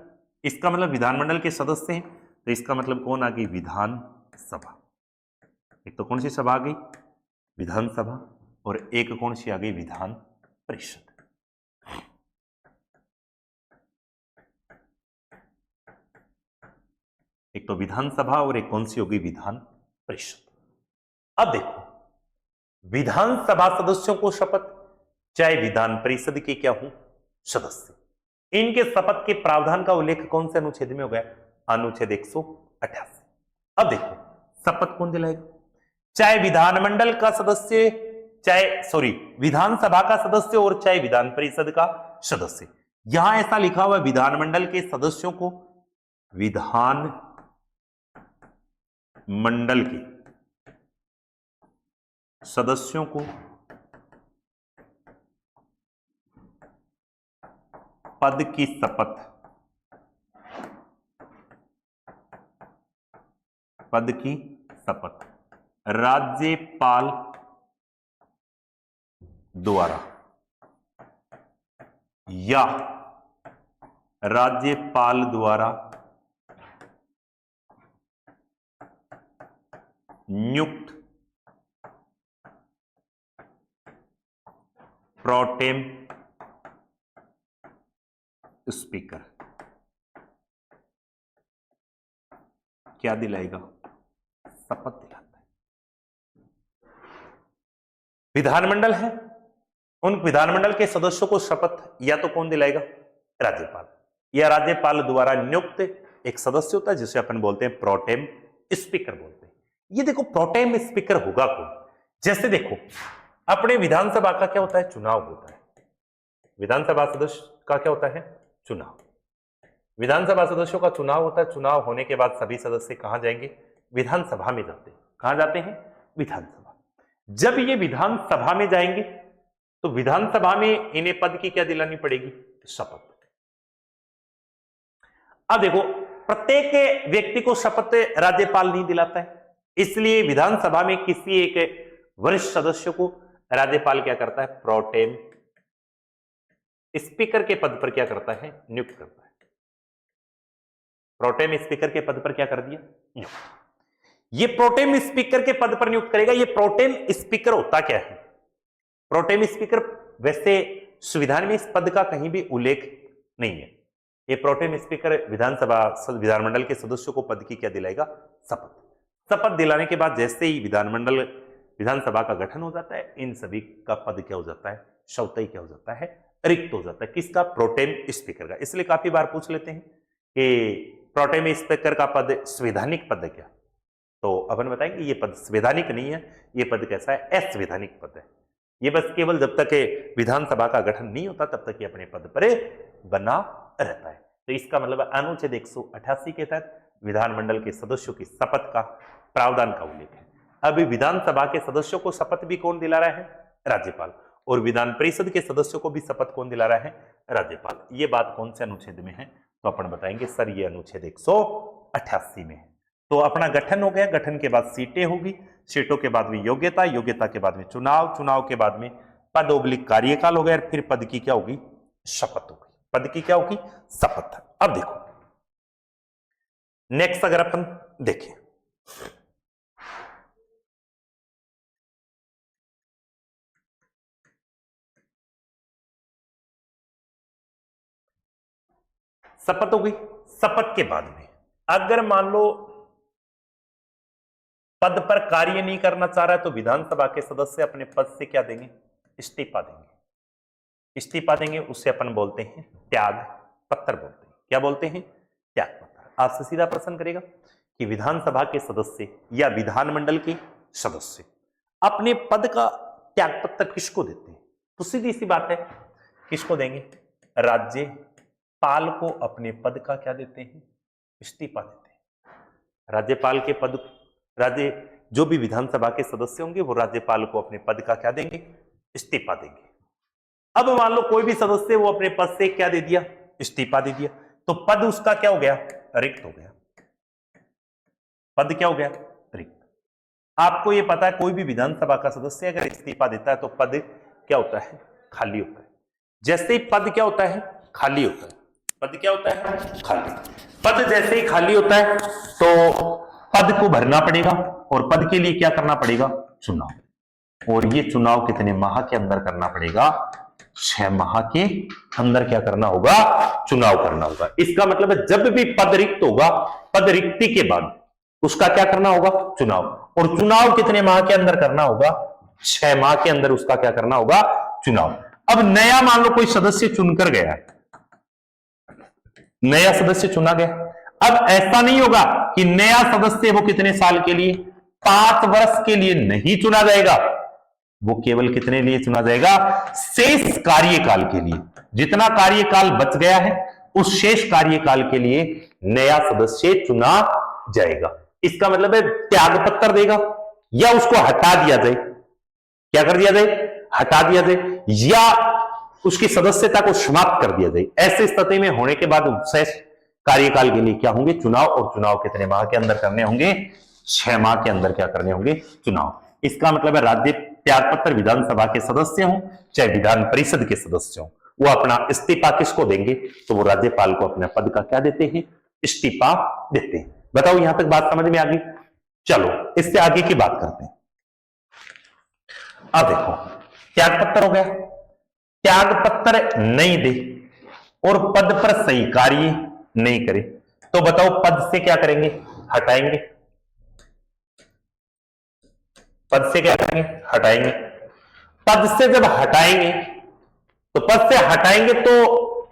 इसका मतलब विधानमंडल के सदस्य हैं, तो इसका मतलब कौन आ गई? विधानसभा। एक तो कौन सी सभा आ गई? विधानसभा। और एक कौन सी आ गई? विधान परिषद। एक तो विधानसभा और एक कौन सी होगी? विधान परिषद। अब देखो, विधानसभा सदस्यों को शपथ, चाहे विधान परिषद के क्या हो सदस्य, इनके शपथ के प्रावधान का उल्लेख कौन से अनुच्छेद में हो गया? अनुच्छेद 188। अब देखो, शपथ कौन दिलाएगा? चाहे विधानमंडल का सदस्य, विधानसभा का सदस्य और चाहे विधान परिषद का सदस्य। यहां ऐसा लिखा हुआ है विधानमंडल के सदस्यों को, विधान मंडल के सदस्यों को पद की शपथ पद की शपथ राज्यपाल द्वारा या राज्यपाल द्वारा नियुक्त प्रोटेम स्पीकर क्या दिलाएगा? शपथ दिलाता है। विधानमंडल है, उन विधानमंडल के सदस्यों को शपथ या तो कौन दिलाएगा? राज्यपाल, या राज्यपाल द्वारा नियुक्त एक सदस्य होता है जिसे अपन बोलते हैं प्रोटेम स्पीकर बोलते हैं। ये देखो प्रोटेम स्पीकर होगा कौन? जैसे देखो अपने विधानसभा का क्या होता है? चुनाव होता है। विधानसभा सदस्य का क्या होता है? चुनाव। विधानसभा सदस्यों का चुनाव होता है। चुनाव होने के बाद सभी सदस्य कहां जाएंगे? विधानसभा में जाते हैं। कहां जाते हैं? विधानसभा। जब ये विधानसभा में जाएंगे तो विधानसभा में इन्हें पद की क्या दिलानी पड़ेगी? शपथ। अब देखो प्रत्येक व्यक्ति को शपथ राज्यपाल नहीं दिलाता है, इसलिए विधानसभा में किसी एक वरिष्ठ सदस्य को राज्यपाल क्या करता है? प्रोटेम स्पीकर के पद पर क्या करता है? नियुक्त करता है। प्रोटेम स्पीकर के पद पर क्या कर दिया? नियुक्त। ये प्रोटेम स्पीकर के पद पर नियुक्त करेगा। ये प्रोटेम स्पीकर होता क्या है? प्रोटेम स्पीकर वैसे संविधान में इस पद का कहीं भी उल्लेख नहीं है। ये प्रोटेम स्पीकर विधानमंडल के सदस्यों को पद की क्या दिलाएगा? शपथ। शपथ दिलाने के बाद जैसे ही विधानसभा का गठन हो जाता है, इन सभी का पद क्या हो जाता है? स्वतः ही क्या हो जाता है? रिक्त हो जाता है। किसका? प्रोटेम स्पीकर का। इसलिए काफी बार पूछ लेते हैं कि प्रोटेम स्पीकर का पद संवैधानिक पद है क्या? तो अपन बताएंगे ये पद संवैधानिक नहीं है। ये पद कैसा है? असंवैधानिक पद है। ये बस केवल जब तक विधानसभा का गठन नहीं होता तब तक ये अपने पद पर बना रहता है। तो इसका मतलब अनुच्छेद 188 के तहत विधानमंडल के सदस्यों की शपथ का प्रावधान का उल्लेख है। अभी विधानसभा के सदस्यों को शपथ भी कौन दिला रहा है? राज्यपाल। और विधान परिषद के सदस्यों को भी शपथ कौन दिला रहा है? राज्यपाल। ये बात कौन से अनुच्छेद में है? तो अपन बताएंगे सर ये अनुच्छेद 188 में है। तो अपना गठन हो गया, गठन के बाद सीटें होगी, सीटों के बाद में योग्यता, योग्यता के बाद में चुनाव, चुनाव के बाद में पद ओब्लिक कार्यकाल हो गया, फिर पद की क्या होगी? शपथ होगी। पद की क्या होगी? शपथ। अब देखो नेक्स्ट अगर अपन देखें, शपथ हो गई। शपथ के बाद में अगर मान लो पद पर कार्य नहीं करना चाह रहा है तो विधानसभा के सदस्य अपने पद से क्या देंगे? इस्तीफा देंगे। इस्तीफा देंगे, उससे अपन बोलते हैं त्याग पत्र बोलते हैं। क्या बोलते हैं? त्याग पत्र। आपसे सीधा प्रश्न करेगा कि विधानसभा के सदस्य या विधानमंडल के सदस्य अपने पद का त्याग पत्र किसको देते हैं? तो सीधी सी बात है, किसको देंगे? राज्यपाल को अपने पद का क्या देते हैं? इस्तीफा देते हैं। राज्यपाल के पद जो भी विधानसभा के सदस्य होंगे वो राज्यपाल को अपने पद का क्या देंगे? इस्तीफा देंगे। अब मान लो कोई भी सदस्य वो अपने पद से क्या दे दिया? इस्तीफा दे दिया, तो पद उसका क्या हो गया? रिक्त हो गया। पद क्या हो गया? रिक्त। आपको ये पता है कोई भी विधानसभा का सदस्य अगर इस्तीफा देता है तो पद क्या होता है? खाली होता है। जैसे ही पद क्या होता है? खाली होता है। पद क्या होता है? खाली। पद जैसे ही खाली होता है तो पद को भरना पड़ेगा, और पद के लिए क्या करना पड़ेगा? चुनाव। और ये चुनाव कितने माह के अंदर करना पड़ेगा? 6 माह के अंदर क्या करना होगा? चुनाव करना होगा। इसका मतलब है जब भी पद रिक्त होगा, पद रिक्ति के बाद उसका क्या करना होगा? चुनाव। और चुनाव कितने माह के अंदर करना होगा? 6 माह के अंदर उसका क्या करना होगा? चुनाव। अब नया मान लो कोई सदस्य चुनकर गया है, नया सदस्य चुना गया। अब ऐसा नहीं होगा कि नया सदस्य वो कितने साल के लिए? 5 वर्ष के लिए नहीं चुना जाएगा। वो केवल कितने लिए चुना जाएगा? शेष कार्यकाल के लिए। जितना कार्यकाल बच गया है उस शेष कार्यकाल के लिए नया सदस्य चुना जाएगा। इसका मतलब है त्याग पत्र देगा, या उसको हटा दिया जाए। क्या कर दिया जाए? हटा दिया जाए, या उसकी सदस्यता को समाप्त कर दिया जाए। ऐसे स्थिति में होने के बाद शेष कार्यकाल के लिए क्या होंगे? चुनाव। और चुनाव कितने माह के अंदर करने होंगे? 6 माह के अंदर क्या करने होंगे, चुनाव। इसका मतलब है राज्य त्यागपत्र विधानसभा के सदस्य हों चाहे विधान परिषद के सदस्य हों, वो अपना इस्तीफा किसको देंगे, तो वो राज्यपाल को अपने पद का क्या देते हैं, इस्तीफा देते हैं। बताओ यहां तक बात समझ में आ गई। चलो इससे आगे की बात करते हैं। अब देखो त्यागपत्र हो गया, त्यागपत्र नहीं दे और पद पर सही कार्य नहीं करे तो बताओ पद से क्या करेंगे, हटाएंगे। पद से क्या करेंगे, हटाएंगे। पद से जब हटाएंगे तो पद से हटाएंगे तो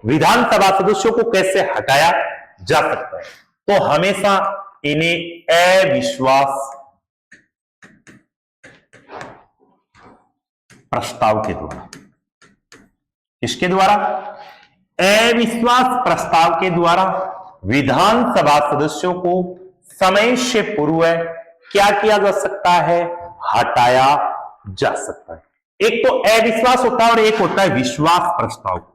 विधानसभा सदस्यों को कैसे हटाया जा सकता है, तो हमेशा इन्हें अविश्वास प्रस्ताव के द्वारा, किसके द्वारा, अविश्वास प्रस्ताव के द्वारा विधानसभा सदस्यों को समय से पूर्व क्या किया जा सकता है, हटाया जा सकता है। एक तो अविश्वास होता है और एक होता है विश्वास प्रस्ताव।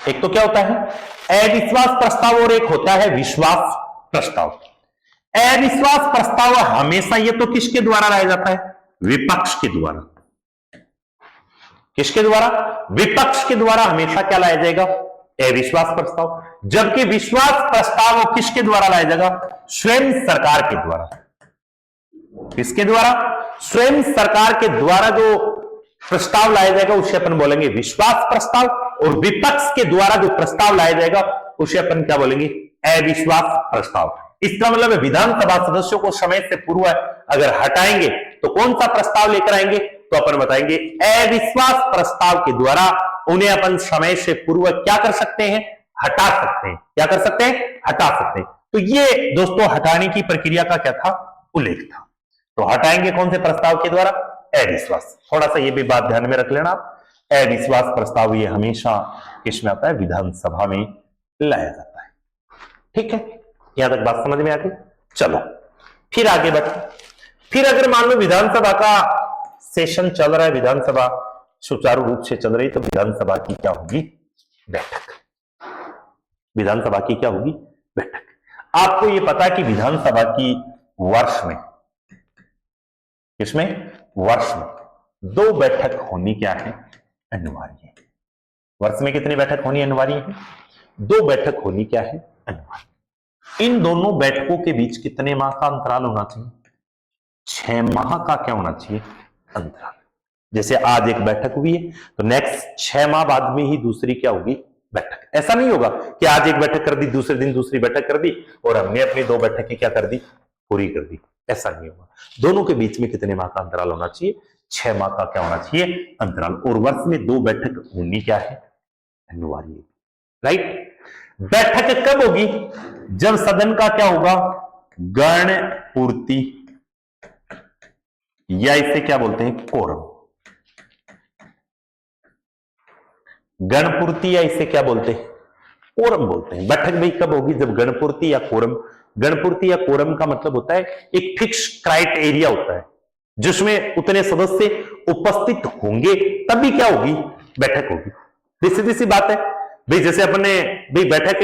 एक तो क्या होता है अविश्वास प्रस्ताव और एक होता है विश्वास प्रस्ताव। अविश्वास प्रस्ताव हमेशा ये तो किसके द्वारा लाया जाता है, विपक्ष के द्वारा। किसके द्वारा, विपक्ष के द्वारा हमेशा क्या लाया जाएगा, अविश्वास प्रस्ताव। जबकि विश्वास प्रस्ताव किसके द्वारा लाया जाएगा, स्वयं सरकार के द्वारा। किसके द्वारा, स्वयं सरकार के द्वारा जो प्रस्ताव लाया जाएगा उसे अपन बोलेंगे विश्वास प्रस्ताव, और विपक्ष के द्वारा जो प्रस्ताव लाया जाएगा उसे अपन क्या बोलेंगे, अविश्वास प्रस्ताव। इसका मतलब है विधानसभा सदस्यों को समय से पूर्व अगर हटाएंगे तो कौन सा प्रस्ताव लेकर आएंगे, तो अपन बताएंगे अविश्वास प्रस्ताव के द्वारा उन्हें अपन समय से पूर्व क्या कर सकते हैं, हटा सकते हैं। क्या कर सकते हैं, हटा सकते हैं। तो ये दोस्तों हटाने की प्रक्रिया का क्या था, उल्लेख था। तो हटाएंगे कौन से प्रस्ताव के द्वारा, अविश्वास। थोड़ा सा ये भी बात ध्यान में रख लेना आप, अविश्वास प्रस्ताव ये हमेशा किसमें आता है, विधानसभा में लाया जाता है। ठीक है, यहां तक बात समझ में आ गई। चलो फिर आगे बढ़ते। फिर अगर मान लो विधानसभा का सेशन चल रहा है, विधानसभा सुचारू रूप से चल रही, तो विधानसभा की क्या होगी, बैठक। विधानसभा की क्या होगी, बैठक। आपको यह पता है कि विधानसभा की वर्ष में, किसमें, वर्ष में 2 बैठक होनी क्या है, अनिवार्य है। वर्ष में कितनी बैठक होनी अनिवार्य है, 2 बैठक होनी क्या है, अनिवार्य। इन दोनों बैठकों के बीच कितने माह का अंतराल होना चाहिए, 6 माह का क्या होना चाहिए, अंतराल। जैसे आज एक बैठक हुई है तो नेक्स्ट 6 माह बाद में ही दूसरी क्या होगी, बैठक। ऐसा नहीं होगा कि आज एक बैठक कर दी, दूसरे दिन दूसरी बैठक कर दी और हमने अपनी 2 बैठकें क्या कर दी, पूरी कर दी। ऐसा नहीं होगा। दोनों के बीच में कितने माह का अंतराल होना चाहिए, 6 माह का क्या होना चाहिए, अंतराल। और वर्ष में 2 बैठक होनी क्या है, अनिवार्य। राइट। बैठक कब होगी, जब सदन का क्या होगा, गण पूर्ति, या इसे क्या बोलते हैं, कोरम। गणपूर्ति या इसे क्या बोलते हैं, कोरम बोलते हैं। बैठक भाई कब होगी, जब गणपूर्ति या कोरम। गणपूर्ति या कोरम का मतलब होता है एक फिक्स क्राइटेरिया होता है जिसमें उतने सदस्य उपस्थित होंगे तभी क्या होगी, बैठक होगी। सीधी सी बात है भाई, जैसे अपने भाई बैठक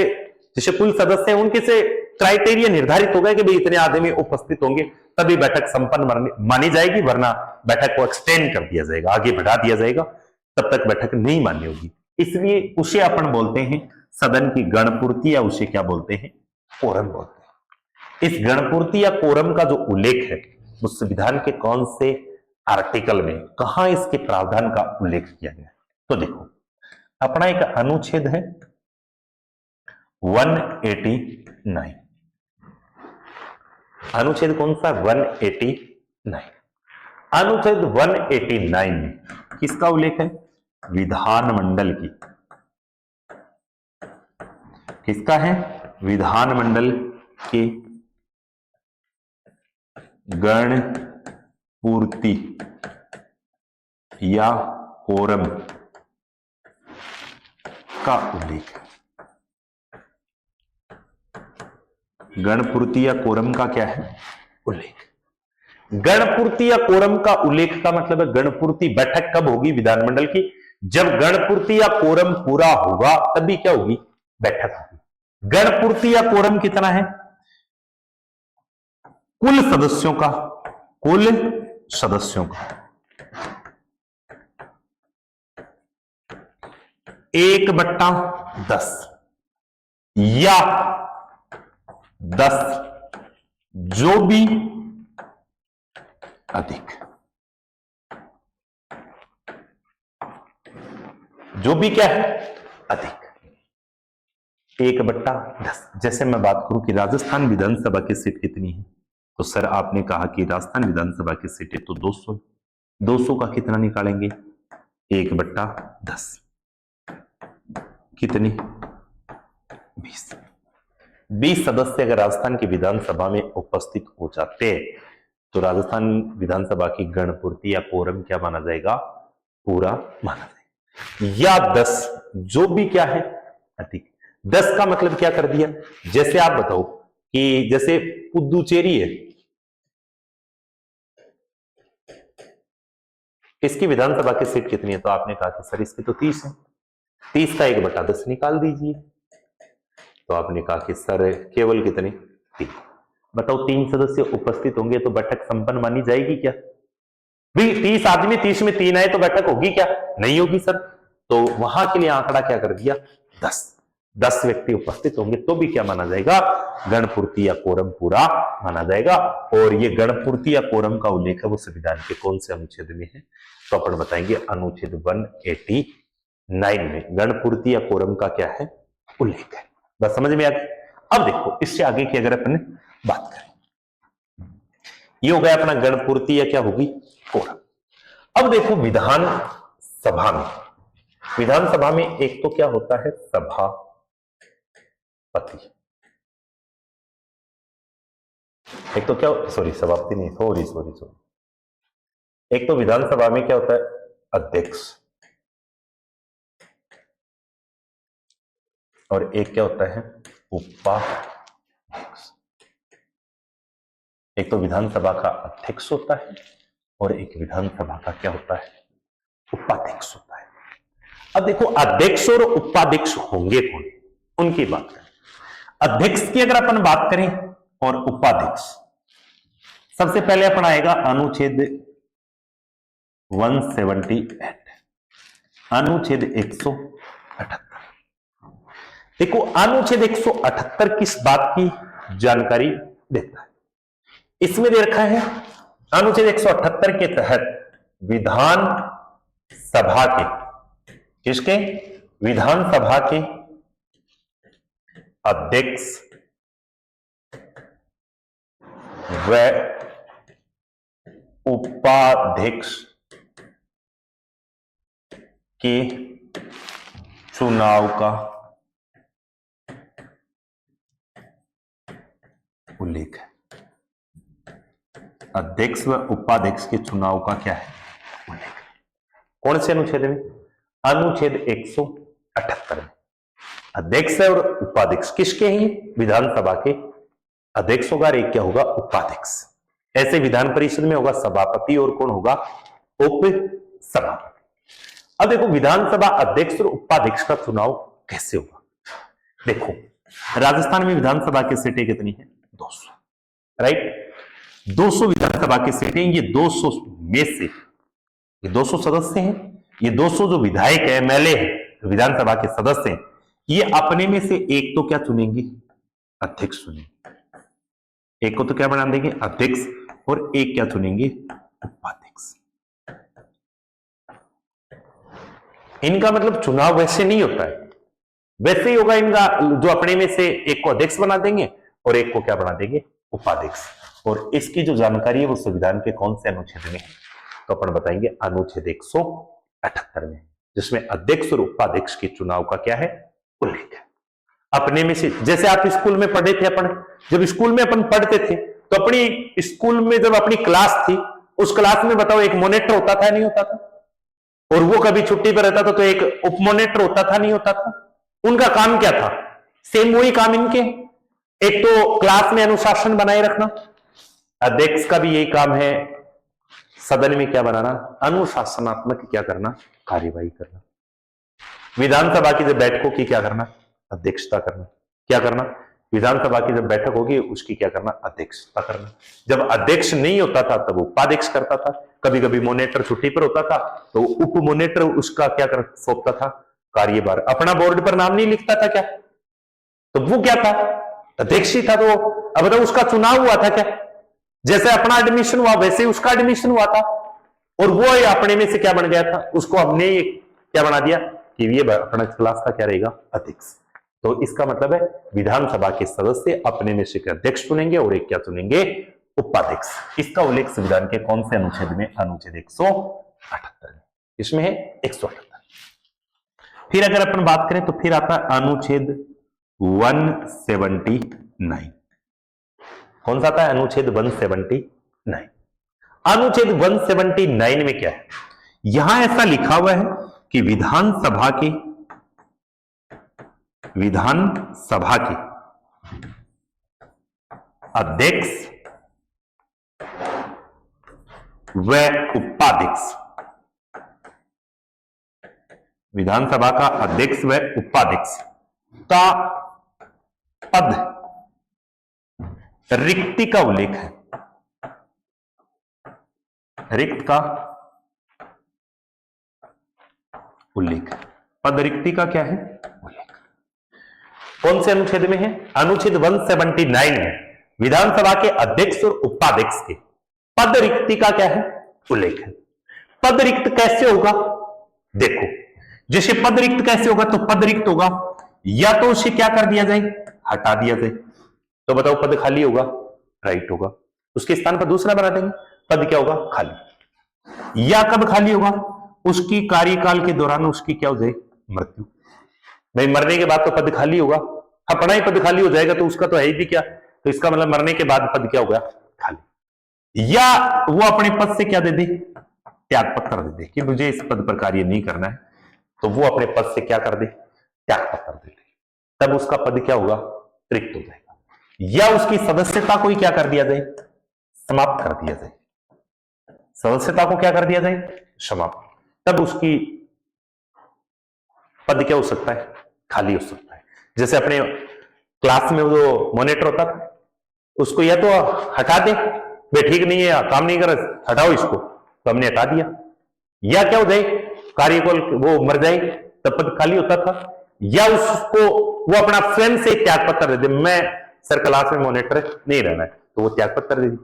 जैसे कुल सदस्य हैं उनके से क्राइटेरिया निर्धारित होगा कि भाई इतने आदमी उपस्थित होंगे तभी बैठक संपन्न मानी जाएगी, वरना बैठक को एक्सटेंड कर दिया जाएगा, आगे बढ़ा दिया जाएगा, तब तक बैठक नहीं मान्य होगी। इसलिए उसे अपन बोलते हैं सदन की गणपूर्ति, या उसे क्या बोलते हैं, कोरम बोलते हैं। इस गणपूर्ति या कोरम का जो उल्लेख है वो संविधान के कौन से आर्टिकल में, कहां इसके प्रावधान का उल्लेख किया गया है, तो देखो अपना एक अनुच्छेद है 189। अनुच्छेद कौन सा, 189। अनुच्छेद 189 में किसका उल्लेख है, विधानमंडल की। किसका है, विधानमंडल के गण पूर्ति या कोरम का उल्लेख। गणपूर्ति या कोरम का क्या है, उल्लेख। गणपूर्ति या कोरम का उल्लेख का मतलब है गणपूर्ति बैठक कब होगी विधानमंडल की, जब गणपूर्ति या कोरम पूरा होगा तभी क्या होगी, बैठक होगी। गणपूर्ति या कोरम कितना है, कुल सदस्यों का, कुल सदस्यों का 1/10 या 10 जो भी अधिक, जो भी क्या है अधिक 1/10। जैसे मैं बात करूं कि राजस्थान विधानसभा की सीट कितनी है, तो सर आपने कहा कि राजस्थान विधानसभा की सीटें तो 200, 200 का कितना निकालेंगे 1/10 कितनी 20 सदस्य अगर राजस्थान की विधानसभा में उपस्थित हो जाते तो राजस्थान विधानसभा की गणपूर्ति या कोरम क्या माना जाएगा, पूरा माना जाएगा। या 10 जो भी क्या है अधिक। 10 का मतलब क्या कर दिया, जैसे आप बताओ कि जैसे पुदुचेरी है, इसकी विधानसभा की सीट कितनी है, तो आपने कहा कि सर इसकी तो 30 है, 30 का 1/10 निकाल दीजिए। तो आपने कहा कि सर केवल कितने 3। बताओ 3 सदस्य उपस्थित होंगे तो बैठक संपन्न मानी जाएगी क्या, भी 30 आदमी 30 में 3 आए तो बैठक होगी क्या, नहीं होगी सर। तो वहां के लिए आंकड़ा क्या कर दिया 10 व्यक्ति उपस्थित होंगे तो भी क्या माना जाएगा, गणपूर्ति या कोरम पूरा माना जाएगा। और ये गणपूर्ति या कोरम का उल्लेख है वो संविधान के कौन से अनुच्छेद में है, तो अपन बताएंगे अनुच्छेद 189 में गणपूर्ति या कोरम का क्या है उल्लेख है। बस समझ में आ गया। अब देखो इससे आगे की अगर अपन बात करें, ये हो गया अपना गणपूर्ति या क्या होगी कोरम। अब देखो विधानसभा में, विधानसभा में एक तो क्या होता है सभापति, एक तो क्या सभापति नहीं, सॉरी, एक तो विधानसभा में क्या होता है अध्यक्ष, और एक क्या होता है उपाध्यक्ष। एक तो विधानसभा का अध्यक्ष होता है और एक विधानसभा का क्या होता है उपाध्यक्ष होता है। अब देखो अध्यक्ष और उपाध्यक्ष होंगे कौन, उनकी बात करें। अध्यक्ष की अगर अपन बात करें और उपाध्यक्ष, सबसे पहले अपन आएगा अनुच्छेद 178, अनुच्छेद 178। देखो अनुच्छेद 178 किस बात की जानकारी देता है, इसमें दे रखा है अनुच्छेद 178 के तहत विधान सभा के, किसके, विधानसभा के अध्यक्ष व उपाध्यक्ष के चुनाव का उल्लेख है। अध्यक्ष व उपाध्यक्ष के चुनाव का क्या है उल्लेख, कौन से अनुच्छेद में, अनुच्छेद 178 में। अध्यक्ष और उपाध्यक्ष किसके हैं, विधानसभा के अध्यक्ष होगा, एक क्या होगा उपाध्यक्ष। ऐसे विधान परिषद में होगा सभापति और कौन होगा उप सभापति। अब देखो विधानसभा अध्यक्ष और उपाध्यक्ष का चुनाव कैसे होगा। देखो राजस्थान में विधानसभा की सीटें कितनी है 200, राइट, 200 विधानसभा की सीटें। ये 200 में से ये 200 सदस्य हैं, ये 200 जो विधायक है एमएलए है विधानसभा के सदस्य हैं, ये अपने में से एक तो क्या चुनेंगे अध्यक्ष चुनेंगे, एक को तो क्या बना देंगे अध्यक्ष और एक क्या चुनेंगे उपाध्यक्ष। इनका मतलब चुनाव वैसे नहीं होता है, वैसे ही होगा इनका, जो अपने में से एक को अध्यक्ष बना देंगे और एक को क्या बना देंगे उपाध्यक्ष। और इसकी जो जानकारी है वो संविधान के कौन से अनुच्छेद में है, तो अपन बताएंगे अनुच्छेद 178 में, जिसमें अध्यक्ष और उपाध्यक्ष के चुनाव का क्या है उल्लेख है। अपने में से, जैसे आप स्कूल में पढ़े थे, अपन जब स्कूल में अपन पढ़ते थे तो अपनी स्कूल में जब अपनी क्लास थी उस क्लास में बताओ एक मॉनिटर होता था नहीं होता था, और वो कभी छुट्टी पर रहता था तो एक उप मॉनिटर होता था नहीं होता था। उनका काम क्या था, सेम वही काम इनके, एक तो क्लास में अनुशासन बनाए रखना, अध्यक्ष का भी यही काम है सदन में क्या बनाना अनुशासनात्मक क्या करना कार्यवाही करना। विधानसभा की जब बैठकों की क्या करना, अध्यक्षता करना। क्या करना, विधानसभा की जब बैठक होगी उसकी क्या करना, अध्यक्षता करना। जब अध्यक्ष नहीं होता था तब उपाध्यक्ष करता था। कभी कभी मॉनिटर छुट्टी पर होता था तो उप मॉनिटर उसका क्या कर सौंपता था, कार्यभार। अपना बोर्ड पर नाम नहीं लिखता था क्या, तो वो क्या था, अध्यक्ष ही था। तो अब तो उसका चुनाव हुआ था क्या, जैसे अपना एडमिशन हुआ वैसे ही उसका एडमिशन हुआ था, और वो अपने में से क्या बन गया था, उसको हमने क्या बना दिया कि ये अपना क्लास का क्या रहेगा, अध्यक्ष। तो इसका मतलब है विधानसभा के सदस्य अपने में से अध्यक्ष चुनेंगे और एक क्या चुनेंगे, उपाध्यक्ष। इसका उल्लेख संविधान के कौन से अनुच्छेद में, अनुच्छेद 178 में। इसमें है 178। फिर अगर अपन बात करें तो फिर आता है अनुच्छेद 179। कौन सा आता है, अनुच्छेद 179। अनुच्छेद 179 में क्या है, यहां ऐसा लिखा हुआ है कि विधानसभा के अध्यक्ष व उपाध्यक्ष, विधानसभा का अध्यक्ष व उपाध्यक्ष का पद रिक्ति का उल्लेख है। रिक्त का उल्लेख, पद रिक्ति का क्या है, उल्लेख। कौन से अनुच्छेद में है, अनुच्छेद 179 में विधानसभा के अध्यक्ष और उपाध्यक्ष के पद रिक्ति का क्या है, उल्लेख है। पद रिक्त कैसे होगा, देखो जैसे पद रिक्त कैसे होगा, तो पद रिक्त होगा या तो उसे क्या कर दिया जाए, हटा दिया जाए। तो बताओ पद खाली होगा, राइट होगा, उसके स्थान पर दूसरा बना देंगे, पद क्या होगा, खाली। या कब खाली होगा, उसकी कार्यकाल के दौरान उसकी क्या हो जाए, मृत्यु। भाई मरने के बाद तो पद खाली होगा, अपना ही पद खाली हो जाएगा तो उसका तो है ही भी क्या, तो इसका मतलब मरने के बाद पद क्या होगा, खाली। या वो अपने पद से क्या दे दे, त्याग पत्र दे दे कि मुझे इस पद पर कार्य नहीं करना है, तो वो अपने पद से क्या कर दे, त्याग पत्र दे दे, तब उसका पद क्या होगा, रिक्त हो जाएगा। या उसकी सदस्यता को ही क्या कर दिया जाए, समाप्त कर दिया जाए, सदस्यता को क्या कर दिया जाए, समाप्त, तब उसकी पद क्या हो सकता है, खाली हो सकता है। जैसे अपने क्लास में वो मॉनिटर होता था, उसको या तो हटा दे, वे ठीक नहीं है, काम नहीं कर, हटाओ इसको, तो हमने हटा दिया। या क्या हो जाए, कार्यकाल वो मर जाए तब पद खाली होता था। या उसको वो अपना स्वयं से त्याग पत्र दे दे, मैं सर क्लास में मॉनिटर नहीं रहना है, तो वो त्याग पत्र दे दे।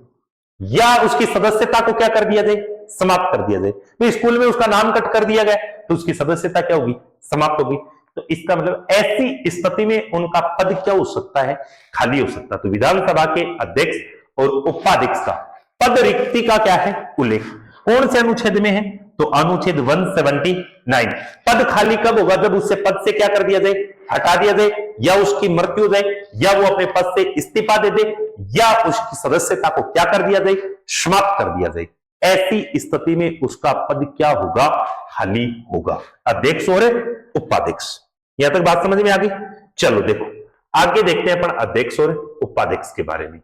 या उसकी सदस्यता को क्या कर दिया जाए, समाप्त कर दिया जाए। तो स्कूल में उसका नाम कट कर दिया गया तो उसकी सदस्यता क्या होगी, समाप्त होगी। तो इसका मतलब ऐसी स्थिति में उनका पद क्या हो सकता है, खाली हो सकता है। तो विधानसभा के अध्यक्ष और उपाध्यक्ष का पद रिक्ति का क्या है, उल्लेख। कौन से अनुच्छेद में है, तो अनुच्छेद 179। पद खाली कब होगा, जब उससे पद से क्या कर दिया जाए, हटा दिया जाए, या उसकी मृत्यु हो जाए, या वो अपने पद से इस्तीफा दे दे, या उसकी सदस्यता को क्या कर दिया जाए, समाप्त कर दिया जाए। ऐसी स्थिति में उसका पद क्या होगा, खाली होगा, अध्यक्ष और उपाध्यक्ष। यहां तक बात समझ में आ गई। चलो देखो आगे देखते हैं अपन अध्यक्ष और उपाध्यक्ष के बारे में।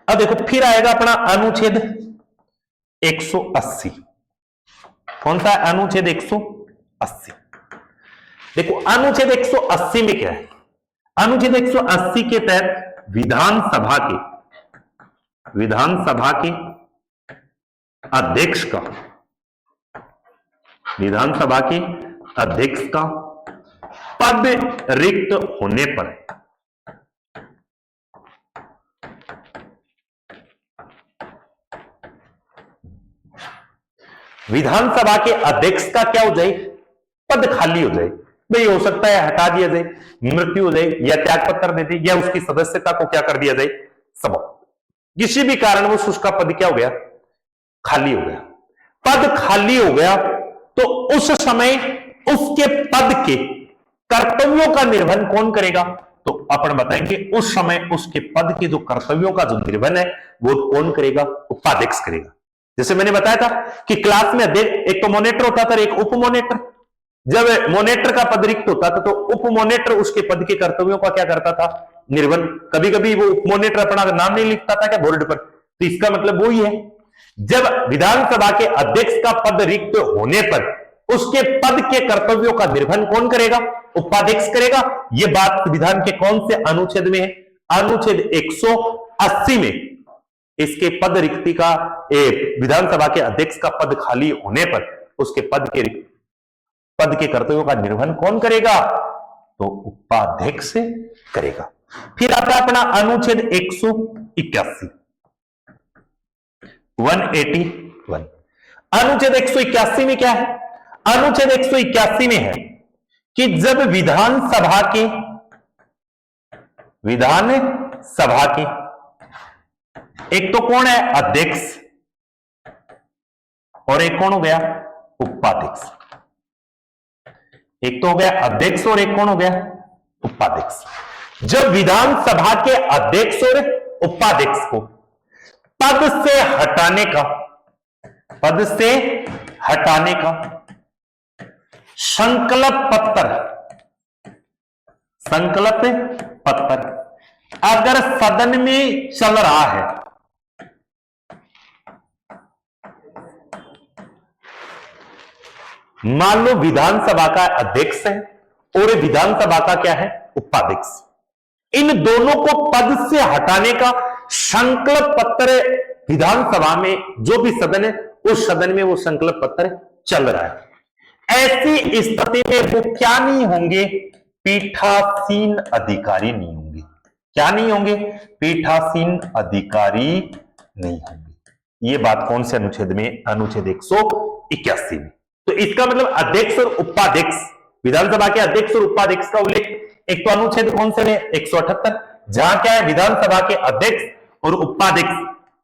अब देखो फिर आएगा अपना अनुच्छेद 180। कौन सा, अनुच्छेद 180। देखो अनुच्छेद 180 में क्या है, अनुच्छेद 180 के तहत विधानसभा के अध्यक्ष का, विधानसभा के अध्यक्ष का पद रिक्त होने पर विधानसभा के अध्यक्ष का क्या हो जाए, पद खाली हो जाए। भाई हो सकता है हटा दिया जाए, मृत्यु हो जाए, या त्याग पत्र दे दे, या उसकी सदस्यता को क्या कर दिया जाए, समाप्त। किसी भी कारणवश उसका पद क्या हो गया, खाली हो गया। पद खाली हो गया तो उस समय उसके पद के कर्तव्यों का निर्वहन कौन करेगा, तो अपन बताएंगे उस समय उसके पद के जो कर्तव्यों का जो निर्वहन है वो कौन करेगा, उपाध्यक्ष करेगा। जैसे मैंने बताया था कि क्लास में एक तो मॉनिटर होता था, एक उप मॉनिटर। जब मॉनिटर का पद रिक्त होता था तो उप मॉनिटर उसके पद के कर्तव्यों का क्या करता था, निर्वन। कभी कभी वो मॉनिटर अपना नाम नहीं लिखता था क्या बोर्ड पर, तो इसका मतलब वो ही है, जब विधानसभा के अध्यक्ष का पद रिक्त होने पर उसके पद के कर्तव्यों का निर्वहन कौन करेगा, उपाध्यक्ष करेगा। यह बात संविधान के कौन से अनुच्छेद में है, अनुच्छेद 180 में। इसके पद रिक्ति का, विधानसभा के अध्यक्ष का पद खाली होने पर उसके पद के कर्तव्यों का निर्वहन कौन करेगा, तो उपाध्यक्ष करेगा। फिर आता अपना अनुच्छेद 181, 181। अनुच्छेद 181 में क्या है, अनुच्छेद 181 में है कि जब विधानसभा के एक तो कौन है, अध्यक्ष, और एक कौन हो गया, उपाध्यक्ष। एक तो हो गया अध्यक्ष और एक कौन हो गया, उपाध्यक्ष। जब विधानसभा के अध्यक्ष और उपाध्यक्ष को पद से हटाने का संकल्प पत्र अगर सदन में चल रहा है, मान लो विधानसभा का अध्यक्ष है और विधानसभा का क्या है, उपाध्यक्ष, इन दोनों को पद से हटाने का संकल्प पत्र विधानसभा में जो भी सदन है उस सदन में वो संकल्प पत्र चल रहा है, ऐसी स्थिति में वो क्या नहीं होंगे, पीठासीन अधिकारी नहीं होंगे। क्या नहीं होंगे, पीठासीन अधिकारी नहीं होंगे। ये बात कौन से अनुच्छेद में, अनुच्छेद 181 में। तो इसका मतलब अध्यक्ष और उपाध्यक्ष, विधानसभा के अध्यक्ष और उपाध्यक्ष का उल्लेख एक तो अनुच्छेद कौन से में, 178, जहां क्या है, विधानसभा के अध्यक्ष और उपाध्यक्ष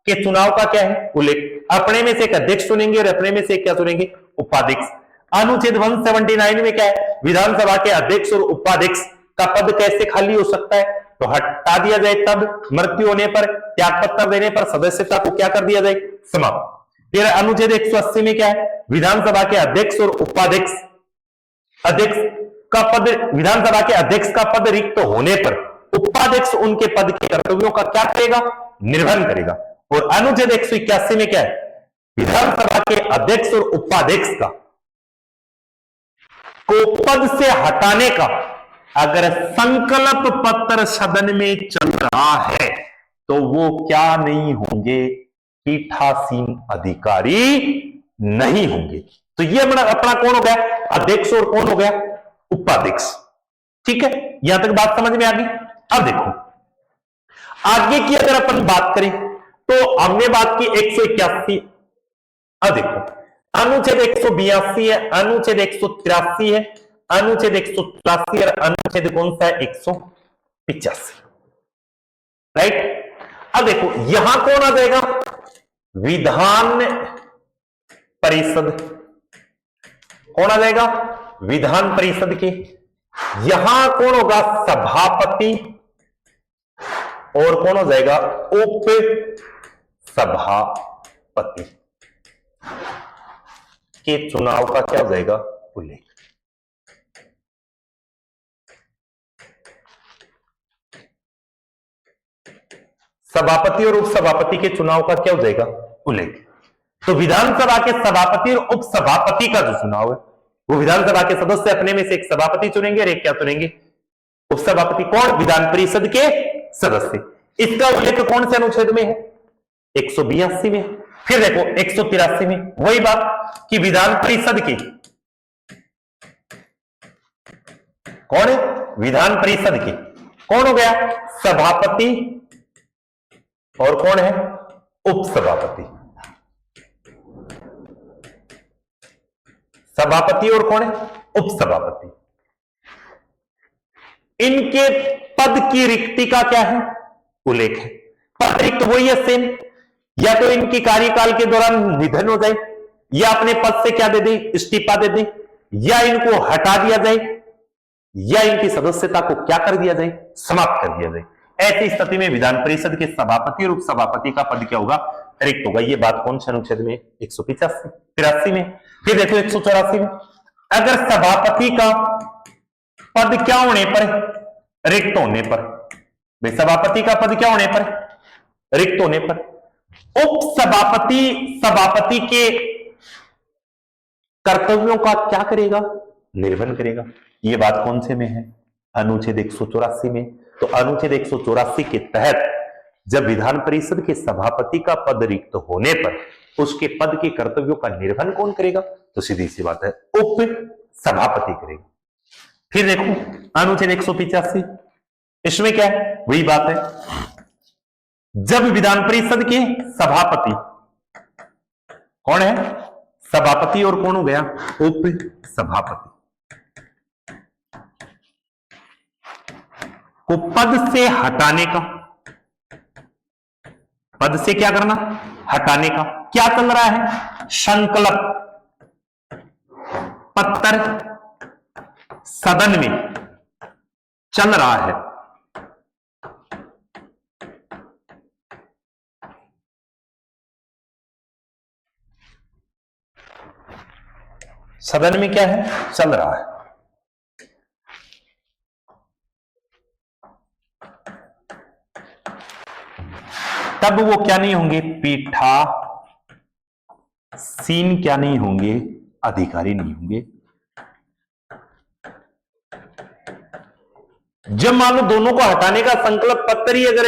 के चुनाव का क्या है, उल्लेख। अपने में से एक अध्यक्ष चुनेंगे और अपने में से एक क्या चुनेंगे, उपाध्यक्ष। अनुच्छेद 179 में क्या है, विधानसभा के अध्यक्ष और उपाध्यक्ष का पद कैसे खाली हो सकता है, तो हटा दिया जाए तब, मृत्यु होने पर, त्यागपत्र देने पर सदस्यता को क्या कर दिया जाए, समाप्त। फिर अनुच्छेद 180 में क्या है, विधानसभा के अध्यक्ष और उपाध्यक्ष, अध्यक्ष का पद, विधानसभा के अध्यक्ष का पद रिक्त होने पर उपाध्यक्ष उनके पद के कर्तव्यों का क्या करेगा, निर्वहन करेगा। और अनुच्छेद 181 में क्या है, विधानसभा के अध्यक्ष और उपाध्यक्ष का को पद से हटाने का अगर संकल्प पत्र सदन में चल रहा है तो वो क्या नहीं होंगे, पीठासीन अधिकारी नहीं होंगे। तो ये अपना कौन हो गया, अध्यक्ष और कौन हो गया, उपाध्यक्ष। ठीक है, यहां तक बात समझ में आ गई। अब देखो आगे की अगर अपन बात करें तो हमने बात की 181। अब देखो अनुच्छेद 182 है, अनुच्छेद 183 है, अनुच्छेद 184 और अनुच्छेद कौन सा है, 185। राइट। अब देखो यहां कौन आ जाएगा, विधान परिषद। कौन आ जाएगा, विधान परिषद के। यहां कौन होगा, सभापति, और कौन हो जाएगा, उप सभापति के चुनाव का क्या हो जाएगा, उल्लेख। सभापति और उपसभापति के चुनाव का क्या हो जाएगा, उल्लेख। तो विधानसभा के सभापति और उपसभापति का जो चुनाव है वो विधानसभा के सदस्य अपने में से एक सभापति चुनेंगे और एक क्या चुनेंगे, उपसभापति। कौन, विधान परिषद के सदस्य। इसका उल्लेख कौन से अनुच्छेद में है, 182 में। फिर देखो 183 में वही बात कि विधान परिषद की, कौन है, विधान परिषद की कौन हो गया, सभापति, और कौन है, उपसभापति। सभापति और कौन है, उपसभापति। इनके पद की रिक्ति का क्या है, उल्लेख है। पद रिक्त वही है सेम, या तो इनकी कार्यकाल के दौरान निधन हो जाए, या अपने पद से क्या दे दे, इस्तीफा दे दे, या इनको हटा दिया जाए, या इनकी सदस्यता को क्या कर दिया जाए, समाप्त कर दिया जाए। ऐसी स्थिति में विधान परिषद के सभापति और उपसभापति का पद क्या होगा, रिक्त होगा। ये बात कौन से अनुच्छेद में, 183 में। फिर देखो 184 में, अगर सभापति का पद क्या होने पर, रिक्त होने पर, भाई सभापति का पद क्या होने पर? रिक्त होने पर। उप सभापति सभापति के कर्तव्यों का क्या करेगा? निर्वहन करेगा। यह बात कौन से में है? अनुच्छेद 184 में। तो अनुच्छेद 184 के तहत जब विधान परिषद के सभापति का पद रिक्त होने पर उसके पद के कर्तव्यों का निर्वहन कौन करेगा? तो सीधी सी बात है, उप सभापति करेगा। फिर देखो अनुच्छेद 185, इसमें क्या है? वही बात है, जब विधान परिषद के सभापति कौन है? सभापति, और कौन हो गया? उप सभापति को पद से हटाने का, पद से क्या करना? हटाने का। क्या चल रहा है? संकल्प पत्र सदन में चल रहा है। सदन में क्या है? चल रहा है। तब वो क्या नहीं होंगे? पीठासीन क्या नहीं होंगे? अधिकारी नहीं होंगे। जब मान लो दोनों को हटाने का संकल्प पत्र ही अगर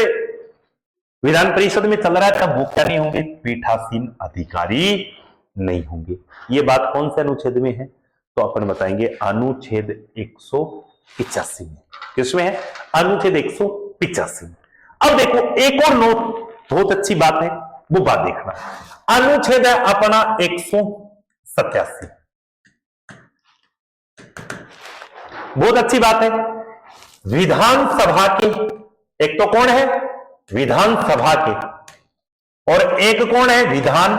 विधान परिषद में चल रहा है तब वो क्या नहीं होंगे? पीठासीन अधिकारी नहीं होंगे। ये बात कौन से अनुच्छेद में है? तो अपन बताएंगे अनुच्छेद 185 में। किसमें है? अनुच्छेद 185 में। अब देखो एक और नोट, बहुत अच्छी बात है, वो बात देखना। अनुच्छेद है अपना 187, बहुत अच्छी बात है। विधानसभा के, एक तो कौन है? विधानसभा के, और एक कौन है? विधान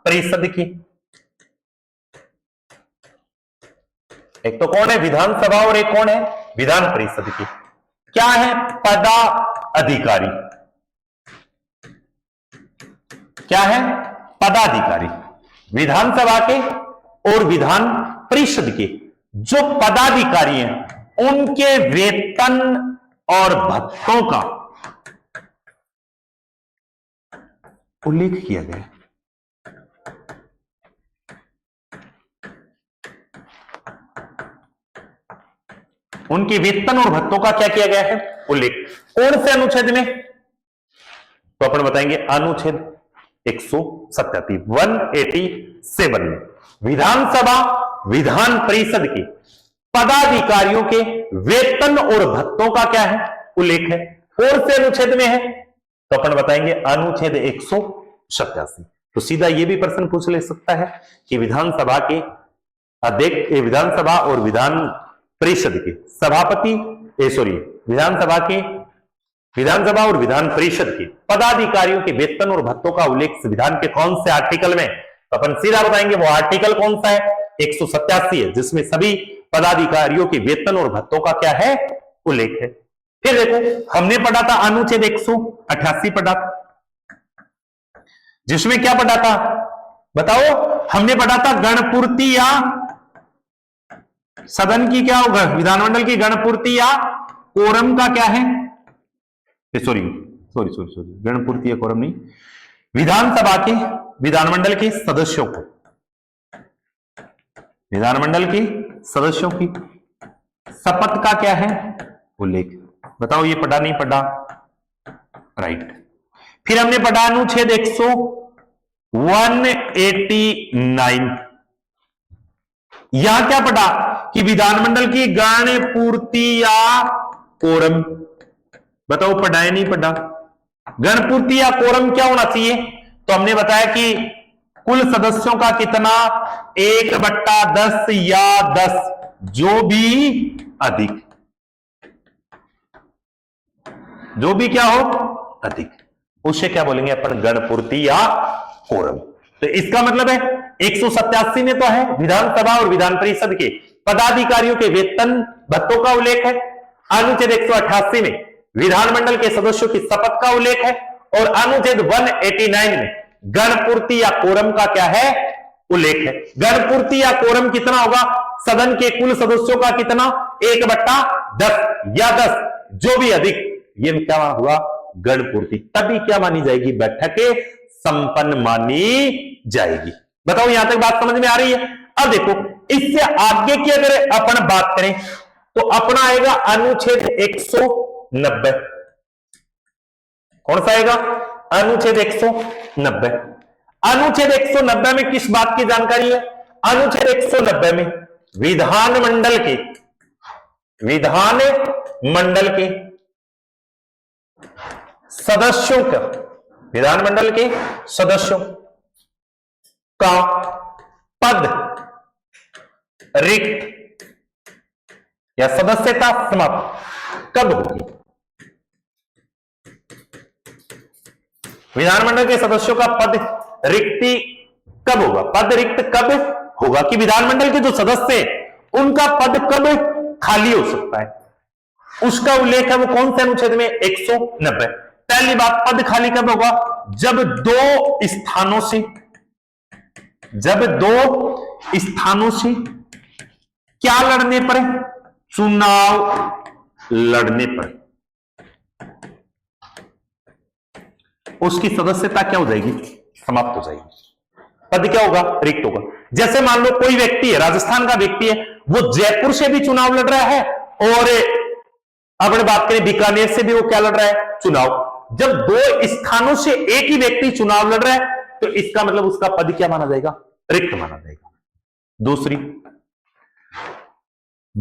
परिषद की। एक तो कौन है? विधानसभा, और एक कौन है? विधान परिषद की। क्या है? पदाधिकारी। क्या है? पदाधिकारी। विधानसभा के और विधान परिषद के जो पदाधिकारी हैं उनके वेतन और भत्तों का उल्लेख किया गया है। उनके वेतन और भत्तों का क्या किया गया है? उल्लेख। कौन से अनुच्छेद में? तो अपन बताएंगे अनुच्छेद 187 में। विधानसभा विधान परिषद के पदाधिकारियों के वेतन और भत्तों का क्या है? उल्लेख है। कौन से अनुच्छेद में है? तो अपन बताएंगे अनुच्छेद 187। तो सीधा ये भी प्रश्न पूछ ले सकता है कि विधानसभा के अध्यक्ष, विधानसभा और विधान परिषद के सभापति, विधानसभा और विधान परिषद के पदाधिकारियों के वेतन और भत्तों का उल्लेख संविधान के कौन से आर्टिकल में? तो अपन सीधा बताएंगे वो आर्टिकल कौन सा है? 187 है, जिसमें सभी पदाधिकारियों के वेतन और भत्तों का क्या है? उल्लेख है। फिर देखो हमने पढ़ा था अनुच्छेद 188 पढ़ा था, जिसमें क्या पढ़ा था? बताओ। हमने पढ़ा था गणपूर्ति या सदन की क्या होगा? विधानमंडल की गणपूर्ति या कोरम का क्या है? सॉरी गणपूर्ति या कोरम नहीं, विधानसभा के विधानमंडल के सदस्यों को, विधानमंडल के सदस्यों की शपथ का क्या है? उल्लेख। बताओ ये पढ़ा नहीं पढ़ा? राइट। फिर हमने पढ़ा अनुच्छेद 189। यहां क्या पढ़ा? कि विधानमंडल की गणपूर्ति या कोरम। बताओ पढ़ा है नहीं पढ़ा? गणपूर्ति या कोरम क्या होना चाहिए? तो हमने बताया कि कुल सदस्यों का कितना? 1/10 या 10, जो भी अधिक, जो भी क्या हो? अधिक, उसे क्या बोलेंगे अपन? गणपूर्ति या कोरम। तो इसका मतलब है 187 में तो है विधानसभा और विधान परिषद के पदाधिकारियों के वेतन भत्तों का उल्लेख है। अनुच्छेद 188 में विधानमंडल के सदस्यों की शपथ का उल्लेख है, और अनुच्छेद 189 में गणपूर्ति या कोरम का क्या है? उल्लेख है। गणपूर्ति या कोरम कितना होगा? सदन के कुल सदस्यों का कितना? 1/10 या 10, जो भी अधिक, ये क्या हुआ, गण पूर्ति, तभी क्या मानी जाएगी, बैठक संपन्न मानी जाएगी। बताओ यहां तक बात समझ में आ रही है। अब देखो इससे आगे की अगर अपन बात करें तो अपना आएगा अनुच्छेद 190। कौन सा आएगा, अनुच्छेद 190। अनुच्छेद 190 में किस बात की जानकारी है, अनुच्छेद 190 में विधानमंडल के सदस्यों का, विधानमंडल के सदस्यों का पद रिक्त या सदस्यता समाप्त कब होगी। विधानमंडल के सदस्यों का पद रिक्ति कब होगा, पद रिक्त कब होगा कि विधानमंडल के जो सदस्य हैं उनका पद कब खाली हो सकता है, उसका उल्लेख है वो कौन से अनुच्छेद में, 190। पहली बात, पद खाली कब होगा, जब दो स्थानों से क्या लड़ने पर, चुनाव लड़ने पर उसकी सदस्यता क्या हो जाएगी, समाप्त हो जाएगी, पद क्या होगा, रिक्त होगा। जैसे मान लो कोई व्यक्ति है, राजस्थान का व्यक्ति है, वो जयपुर से भी चुनाव लड़ रहा है और अपने बात करें बीकानेर से भी वो क्या लड़ रहा है, चुनाव। जब दो स्थानों से एक ही व्यक्ति चुनाव लड़ रहा है तो इसका मतलब उसका पद क्या माना जाएगा, रिक्त माना जाएगा।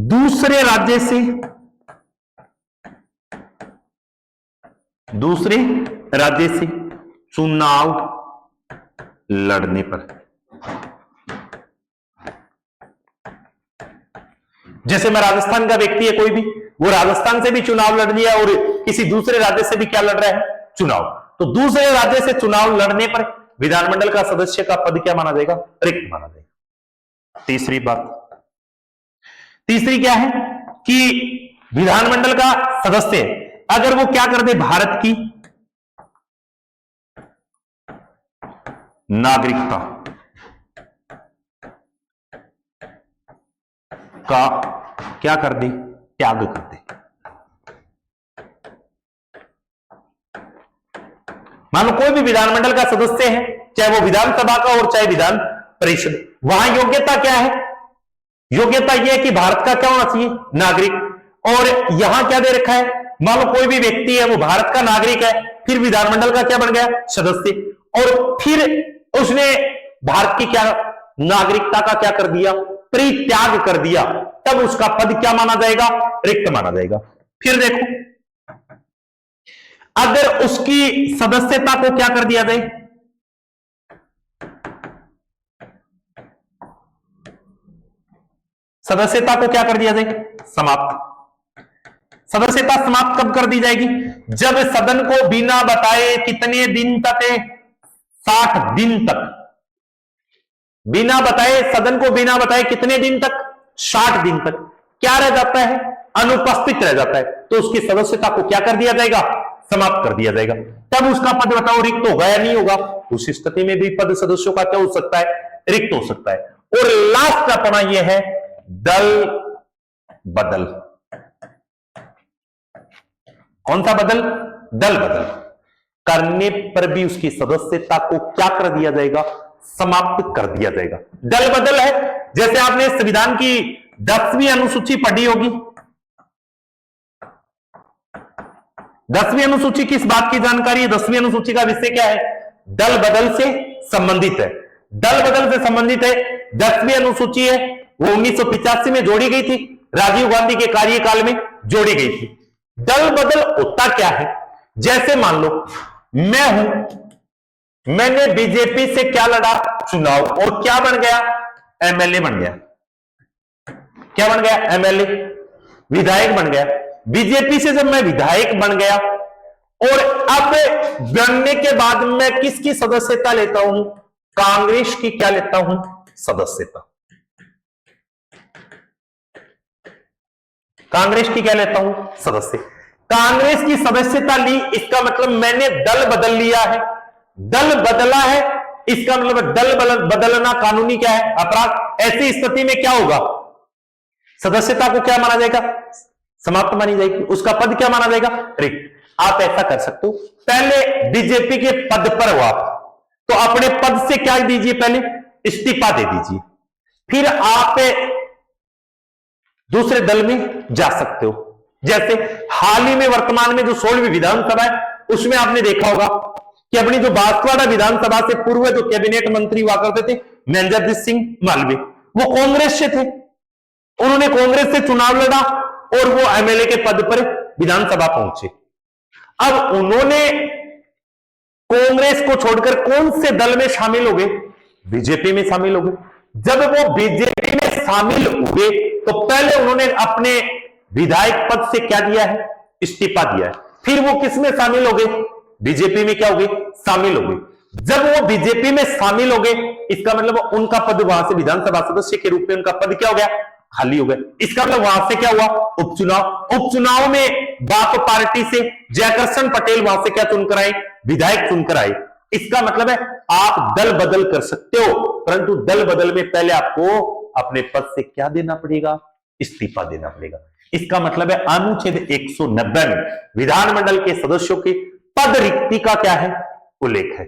दूसरे राज्य से चुनाव लड़ने पर, जैसे मैं राजस्थान का व्यक्ति है कोई भी, वो राजस्थान से भी चुनाव लड़ लिया और किसी दूसरे राज्य से भी क्या लड़ रहा है, चुनाव, तो दूसरे राज्य से चुनाव लड़ने पर विधानमंडल का सदस्य का पद क्या माना जाएगा, रिक्त माना जाएगा। तीसरी क्या है कि विधानमंडल का सदस्य अगर वो क्या कर दे, भारत की नागरिकता का क्या कर दे, त्याग कर दे। मानो कोई भी विधानमंडल का सदस्य है, चाहे वो विधानसभा का और चाहे विधान परिषद, वहां योग्यता क्या है, योग्यता यह है कि भारत का क्या होना चाहिए, नागरिक। और यहां क्या दे रखा है, मान लो कोई भी व्यक्ति है वो भारत का नागरिक है, फिर विधानमंडल का क्या बन गया, सदस्य, और फिर उसने भारत की क्या नागरिकता का क्या कर दिया, परित्याग कर दिया, तब उसका पद क्या माना जाएगा, रिक्त माना जाएगा। फिर देखो अगर उसकी सदस्यता को क्या कर दिया जाए, सदस्यता को क्या कर दिया जाए, समाप्त। सदस्यता समाप्त कब कर दी जाएगी, जब सदन को बिना बताए कितने दिन तक, 60 दिन तक, बिना बताए, सदन को बिना बताए कितने दिन तक, 60 दिन तक क्या रह जाता है, अनुपस्थित रह जाता है, तो उसकी सदस्यता को क्या कर दिया जाएगा, समाप्त कर दिया जाएगा। तब उसका पद बताओ रिक्त होगा या नहीं होगा, उस स्थिति में भी पद सदस्यों का क्या हो सकता है, रिक्त हो सकता है। और लास्ट अपना यह है दल बदल। कौन सा बदल, दल बदल करने पर भी उसकी सदस्यता को क्या कर दिया जाएगा, समाप्त कर दिया जाएगा। दल बदल है, जैसे आपने संविधान की 10वीं अनुसूची पढ़ी होगी। 10वीं अनुसूची किस बात की जानकारी है, 10वीं अनुसूची का विषय क्या है, दल बदल से संबंधित है। दल बदल से संबंधित है 10वीं अनुसूची है, वो 1985 में जोड़ी गई थी, राजीव गांधी के कार्यकाल में जोड़ी गई थी। दल बदल होता क्या है, जैसे मान लो मैं हूं, मैंने बीजेपी से क्या लड़ा, चुनाव, और क्या बन गया, एमएलए बन गया। क्या बन गया, एमएलए, विधायक बन गया। बीजेपी से जब मैं विधायक बन गया और अब बनने के बाद मैं किसकी सदस्यता लेता हूं, कांग्रेस की क्या लेता हूं, सदस्यता। कांग्रेस की क्या लेता हूं, सदस्य। कांग्रेस की सदस्यता ली, इसका मतलब मैंने दल बदल लिया है। दल बदला है, इसका मतलब दल बदलना कानूनी क्या है, अपराध। ऐसी स्थिति में क्या होगा, सदस्यता को क्या माना जाएगा, समाप्त मानी जाएगी, उसका पद क्या माना जाएगा, रिक्त। आप ऐसा कर सकते हो, पहले बीजेपी के पद पर हो आप, तो अपने पद से क्या दीजिए, पहले इस्तीफा दे दीजिए, फिर आप दूसरे दल में जा सकते हो। जैसे हाल ही में वर्तमान में जो 16वीं विधानसभा है, उसमें आपने देखा होगा कि अपनी जो बांसवाड़ा विधानसभा से पूर्व जो कैबिनेट मंत्री हुआ करते थे महेंद्रजीत सिंह मालवीय, वो कांग्रेस से थे, उन्होंने कांग्रेस से चुनाव लड़ा और वो एमएलए के पद पर विधानसभा पहुंचे। अब उन्होंने कांग्रेस को छोड़कर कौन से दल में शामिल हो गए, बीजेपी में शामिल हो गए। जब वो बीजेपी में शामिल हुए तो पहले उन्होंने अपने विधायक पद से क्या दिया है, इस्तीफा दिया है, फिर वो किस में शामिल हो गए, बीजेपी में क्या हो गए, शामिल हो गए। जब वो बीजेपी में शामिल हो गए, इसका मतलब उनका पद वहां से विधानसभा सदस्य के रूप में उनका पद क्या हो गया, खाली हो गया। इसका मतलब वहां से क्या हुआ, उपचुनाव में बाप पार्टी से जयकर्षण पटेल वहां से क्या चुनकर आए, विधायक चुनकर आए। इसका मतलब है आप दल बदल कर सकते हो, परंतु दल बदल में पहले आपको अपने पद से क्या देना पड़ेगा, इस्तीफा देना पड़ेगा। इसका मतलब है अनुच्छेद 190 में विधानमंडल के सदस्यों की पद रिक्ति का क्या है, उल्लेख है।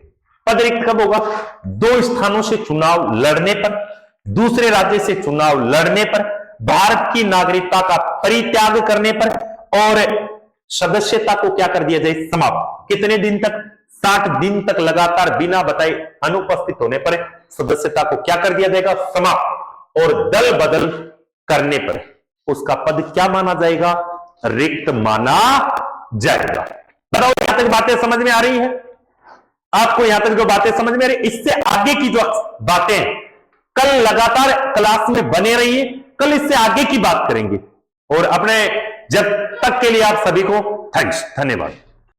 पद रिक्त कब होगा, 2 स्थानों से चुनाव लड़ने पर, दूसरे राज्य से चुनाव लड़ने पर, भारत की नागरिकता का परित्याग करने पर, और सदस्यता को क्या कर दिया जाए, समाप्त। कितने दिन तक, 60 दिन तक लगातार बिना बताए अनुपस्थित होने पर सदस्यता को क्या कर दिया जाएगा, समाप्त। और दल बदल करने पर उसका पद क्या माना जाएगा, रिक्त माना जाएगा। बताओ यहां तक बातें समझ में आ रही है आपको, यहां तक जो बातें समझ में आ रही, इससे आगे की जो बातें कल लगातार क्लास में बने रहिए, कल इससे आगे की बात करेंगे। और अपने जब तक के लिए आप सभी को थैंक्स, धन्यवाद।